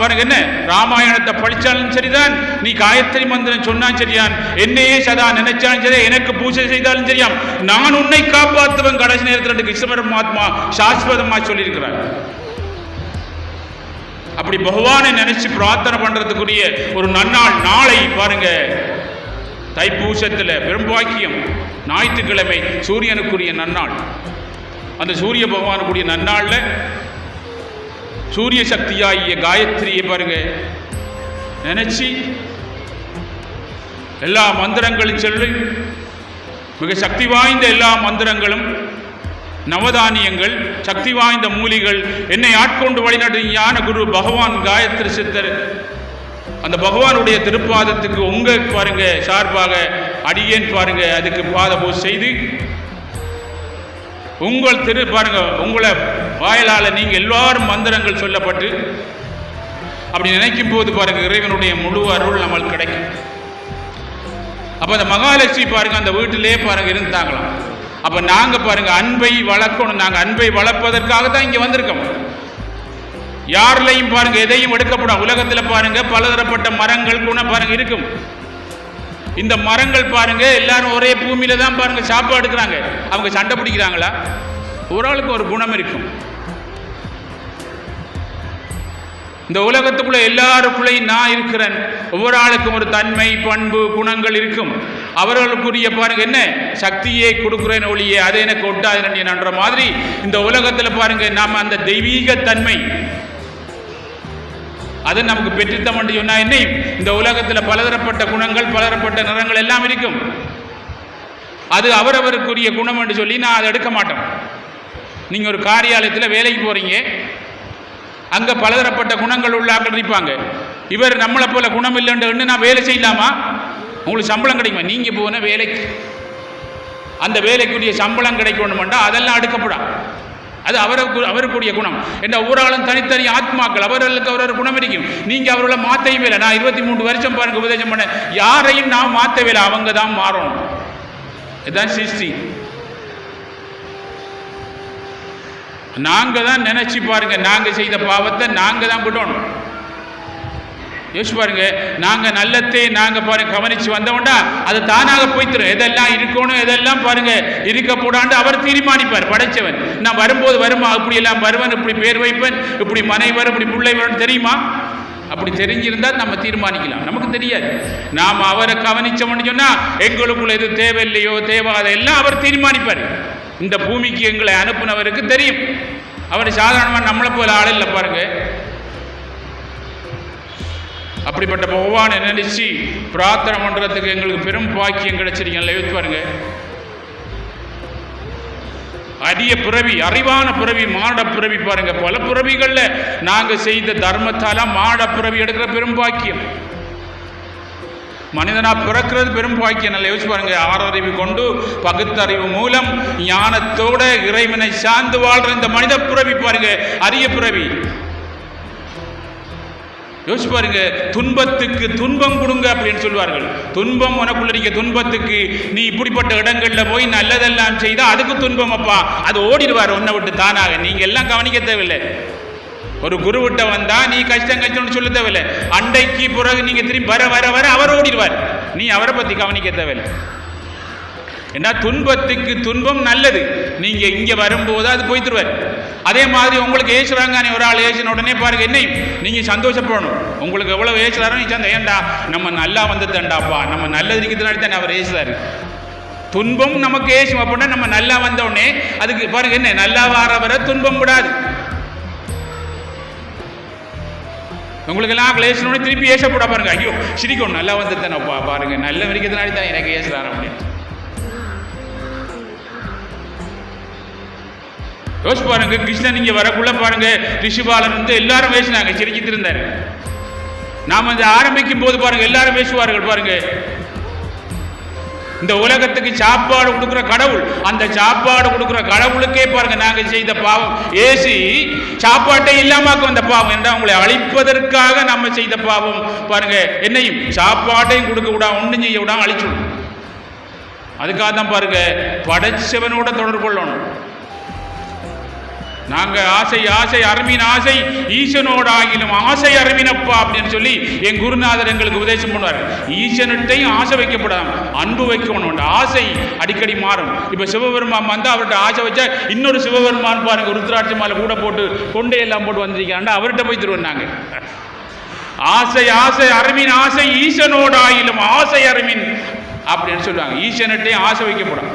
பாருங்க என்ன ராமாயணத்தை படிச்சாலும் சரிதான், நீ காயத்ரி மந்திரம் சொன்னாலும் சரிதான், என்னையே சதா நினைச்சாலும் சரி, எனக்கு பூஜை செய்தாலும் சரியாம், நான் உன்னை காப்பாற்றுவேன் கடைசி நேரத்தில் கிருஷ்ண பரமாத்மா சாஸ்வதமா சொல்லியிருக்கிறார். அப்படி பகவானை நினைச்சு பிரார்த்தனை பண்றதுக்குரிய ஒரு நன்னாள் நாளை பாருங்க. தைப்பூசத்தில் பெரும்பாக்கியம் ஞாயிற்றுக்கிழமை சூரியனுக்குரிய நன்னாள். அந்த சூரிய பகவானுக்குரிய நன்னாளில் சூரிய சக்தியாகிய காயத்ரியை பாருங்க நினைச்சு எல்லா மந்திரங்களும் சொல்லி, மிக சக்தி வாய்ந்த எல்லா மந்திரங்களும் நவதானியங்கள் சக்தி வாய்ந்த மூலிகள் என்னை ஆட்கொண்டு வழிநடத்தும் ஞான குரு பகவான் காயத்ரி சித்தர் அந்த பகவானுடைய திருப்பாதத்துக்கு உங்க பாருங்க சார்பாக அடியேன் பாருங்க அதுக்கு பாத பூஜை செய்து உங்கள் பாருங்க உங்களை வாயிலால நீங்க எல்லாரும் மந்திரங்கள் சொல்லப்பட்டு அப்படி நினைக்கும் போது பாருங்க இறைவனுடைய முழு அருள் நம்மளுக்கு கிடைக்கும். அப்ப அந்த மகாலட்சுமி பாருங்க அந்த வீட்டிலே பாருங்க இருந்தாங்களாம். அப்ப நாங்க பாருங்க அன்பை வளர்க்கணும், நாங்க அன்பை வளர்ப்பதற்காக தான் இங்க வந்திருக்கோம். யாரிலையும் பாருங்க எதையும் எடுக்கப்படும். உலகத்தில் பாருங்க பலதரப்பட்ட மரங்கள் குணம் பாருங்க இருக்கும். இந்த மரங்கள் பாருங்க எல்லாரும் ஒரே பூமியில தான் பாருங்க சாப்பாடு எடுக்கிறாங்க. அவங்க சண்டை பிடிக்கிறாங்களா? ஒரு ஆளுக்கு ஒரு குணம் இருக்கும். இந்த உலகத்துக்குள்ள எல்லாருக்குள்ளையும் நான் இருக்கிறேன். ஒவ்வொரு ஆளுக்கும் ஒரு தன்மை பண்பு குணங்கள் இருக்கும். அவர்களுக்குரிய பாருங்க என்ன சக்தியை கொடுக்குறேன் ஒளியே அதை எனக்கு ஒட்டாது என்ற மாதிரி இந்த உலகத்தில் பாருங்க நாம அந்த தெய்வீக தன்மை அது நமக்கு பெற்றுத்தம் சொன்னா என்ன, இந்த உலகத்தில் பலதரப்பட்ட குணங்கள் பலதரப்பட்ட நிறங்கள் எல்லாம் இருக்கும். அது அவரவருக்குரிய குணம் என்று சொல்லி நான் அதை எடுக்க மாட்டோம். நீங்க ஒரு காரியாலயத்தில் வேலைக்கு போறீங்க, அங்க பலதரப்பட்ட குணங்கள் உள்ள ஆட்கள் இருப்பாங்க. இவர் நம்மளை போல குணம் இல்லைன்னு நான் வேலை செய்யலாமா? உங்களுக்கு சம்பளம் கிடைக்குமா? நீங்க போன வேலைக்கு அந்த வேலைக்குரிய சம்பளம் கிடைக்கணும்னா அதெல்லாம் எடுக்கப்படாது. அது அவருக்குரிய குணம். என்ன ஊராளும் தனித்தனி ஆத்மாக்கள், அவர்களுக்கு அவரவர் குணம் இருக்கும். நீங்க அவர்களை மாற்றவே இல்லை. நான் 23 வருஷம் பாருங்க உபதேசம் பண்ண, யாரையும் நான் மாற்றவே இல்லை, அவங்க தான் மாறணும். இதுதான் சிருஷ்டி. நாங்க தான் நினைச்சு பாருங்க, நாங்க செய்த பாவத்தை நாங்க தான் விடணும். யோசிச்சு பாருங்க, நாங்க நல்லத்தை நாங்க பாருங்க கவனிச்சு வந்தோம்னா அது தானாக போய்த்திரும். எதெல்லாம் இருக்கணும் எதெல்லாம் பாருங்க இருக்கப்படாண்டு அவர் தீர்மானிப்பார். படைச்சவன் நான் வரும்போது வருமா, இப்படி எல்லாம் வருவன், இப்படி பேர் வைப்பேன், இப்படி மனை வரும், இப்படி பிள்ளை வரும் தெரியுமா? அப்படி தெரிஞ்சிருந்தால் நம்ம தீர்மானிக்கலாம். நமக்கு தெரியாது. நாம் அவரை கவனிச்சோம்னு சொன்னா எங்களுக்குள்ள எது தேவையில்லையோ தேவாத எல்லாம் அவர் தீர்மானிப்பார். இந்த பூமிக்கு எங்களை அனுப்புனவருக்கு தெரியும். அவர் சாதாரணமாக நம்மளை போல ஆள் இல்லை பாருங்க. அப்படிப்பட்ட பகவானை நினைச்சு பிரார்த்தனை பண்றதுக்கு எங்களுக்கு பெரும் பாக்கியம் கிடைச்சிருக்கீங்க. பாருங்க, அரிய பிறவி, அறிவான பிறவி, மாட பிறவி பாருங்க. பல பிறவிகள்ல நாங்க செய்த தர்மத்தால மாட பிறவி எடுக்கிற பெரும் பாக்கியம். மனிதனா பிறக்கிறது பெரும் பாக்கியம். நல்லா யோசிச்சு பாருங்க. ஆறறிவு கொண்டு பகுத்தறிவு மூலம் ஞானத்தோட இறைவனை சார்ந்து வாழ்ற இந்த மனித பிறவி பாருங்க அரிய பிறவி. யோசிச்சு பாருங்க, துன்பத்துக்கு துன்பம் கொடுங்க அப்படின்னு சொல்லுவார்கள். துன்பம் உனக்குள்ள இருக்க துன்பத்துக்கு நீ இப்படிப்பட்ட இடங்கள்ல போய் நல்லதெல்லாம் செய்தா அதுக்கு துன்பம் அப்பா, அது ஓடிடுவார் உன்னை விட்டு தானாக. நீங்க எல்லாம் கவனிக்க தேவையில்லை. ஒரு குரு விட்ட வந்தா நீ கஷ்டம்னு சொல்ல தேவையில்லை. அண்டைக்கு பிறகு நீங்க திரும்பி வர வர வர அவர் ஓடிடுவார். நீ அவரை பத்தி கவனிக்க தேவையில்லை. ஏன்னா துன்பத்துக்கு துன்பம் நல்லது. நீங்க இங்க வரும்போது அது போய்த்துருவார். அதே மாதிரி உங்களுக்கு ஏசுறாங்க, ஒரு ஆள் ஏசின உடனே பாருங்க என்ன நீங்க சந்தோஷப்படணும். உங்களுக்கு எவ்வளவு ஏசுறாரோ நீ சந்தோஷம். ஏண்டா நம்ம நல்லா வந்து தண்டாப்பா, நம்ம நல்லது இருக்கிறதுனால தானே அவர் ஏசுறாரு. துன்பம் நமக்கு ஏசும் அப்படின்னா நம்ம நல்லா வந்தோடனே அதுக்கு பாருங்க என்ன நல்லா வர துன்பம் விடாது. உங்களுக்கு எல்லாம் கிளேசனோட திருப்பி ஏசப்பட பாருங்க, ஐயோ சிரிக்கும் நல்லா வந்து தானே பாருங்க நல்ல வரைக்கிறதுனால தான் எனக்கு ஏசுறாரு அப்படின்னு யோசிச்சு பாருங்க. கிருஷ்ணன் இங்க வரக்குள்ள பாருங்க ரிஷிபாலன் வந்து எல்லாரும் பேசினாங்க, சிரிச்சிட்டு இருந்தாரு. நாம இந்த ஆரம்பிக்கும் போது பாருங்க எல்லாரும் பேசுவார்கள். பாருங்க இந்த உலகத்துக்கு சாப்பாடு கொடுக்குற கடவுள், அந்த சாப்பாடு கொடுக்குற கடவுளுக்கே பாருங்க நாங்க செய்த பாவம் ஏசி சாப்பாட்டை இல்லாமக்கு வந்த பாவம் என்றால் உங்களை அழிப்பதற்காக நம்ம செய்த பாவம் பாருங்க. என்னையும் சாப்பாட்டையும் கொடுக்க விடாம ஒன்றும் செய்ய விடாம அழிச்சுடும். அதுக்காக தான் பாருங்க படைச்சவனோட தொடர்பு கொள்ளணும். நாங்க ஆசை ஆசை அருமின் ஆசை ஈசனோட ஆகிலும் ஆசை அருமினப்பா அப்படின்னு சொல்லி என் குருநாதர் எங்களுக்கு உபதேசம் பண்ணுவார். ஈசனட்டையும் ஆசை வைக்கப்படாம அன்பு வைக்கணும். ஆசை அடிக்கடி மாறும். இப்ப சிவபெருமான் வந்து அவர்கிட்ட ஆசை வச்சா இன்னொரு சிவபெருமான் பாருங்க ருத்ராட்சி மாலை கூட போட்டு கொண்டை எல்லாம் போட்டு வந்திருக்காண்டா அவர்கிட்ட போய் திருவண்ணாங்க. ஆசை ஆசை அருமின் ஆசை ஈசனோட ஆகிலும் ஆசை அருமின் அப்படின்னு சொல்லுவாங்க. ஈசனட்டையும் ஆசை வைக்கப்படாது,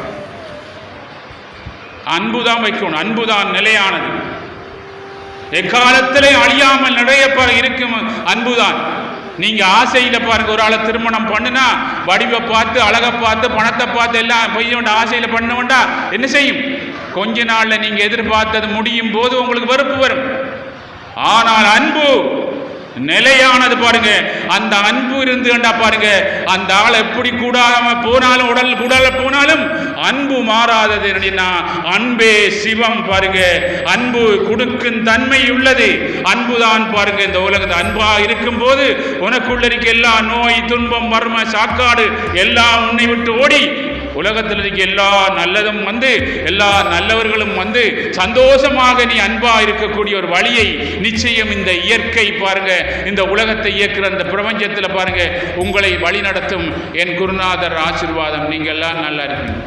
அன்புதான் வைக்கணும். அன்புதான் நிலையானது, எக்காலத்திலே அழியாமல் நிறைய இருக்கும் அன்புதான். நீங்க ஆசையில பாருங்க ஒரு ஆளை திருமணம் பண்ணுனா வடிவை பார்த்து அழகை பார்த்து பணத்தை பார்த்து எல்லாம் பொய்யோண்ட ஆசையில பண்ண வேண்டா என்ன செய்யும்? கொஞ்ச நாள்ல நீங்க எதிர்பார்த்தது முடியும் போது உங்களுக்கு வெறுப்பு வரும். ஆனால் அன்பு நிலையானது பாருங்க. அந்த அன்பு இருந்துண்டா பாருங்க அந்த ஆள் எப்படி கூடாம போனாலும் உடல் போனாலும் அன்பு மாறாதது. என்னன்னா அன்பே சிவம் பாருங்க. அன்பு கொடுக்கும் தன்மை உள்ளது. அன்புதான் பாருங்க இந்த உலகத்தை அன்பா இருக்கும் போது உனக்குள்ள இருக்க எல்லா நோய் துன்பம் வறுமை சாக்காடு எல்லாம் உன்னை விட்டு ஓடி உலகத்தில் இருக்க எல்லா நல்லதும் வந்து எல்லா நல்லவர்களும் வந்து சந்தோஷமாக நீ அன்பா இருக்கக்கூடிய ஒரு வழியை நிச்சயம் இந்த இயற்கை பாருங்க இந்த உலகத்தை இயக்குற அந்த பிரபஞ்சத்தில் பாருங்க உங்களை வழி நடத்தும். என் குருநாதர் ஆசீர்வாதம். நீங்க எல்லாம் நல்லா இருக்கீங்க.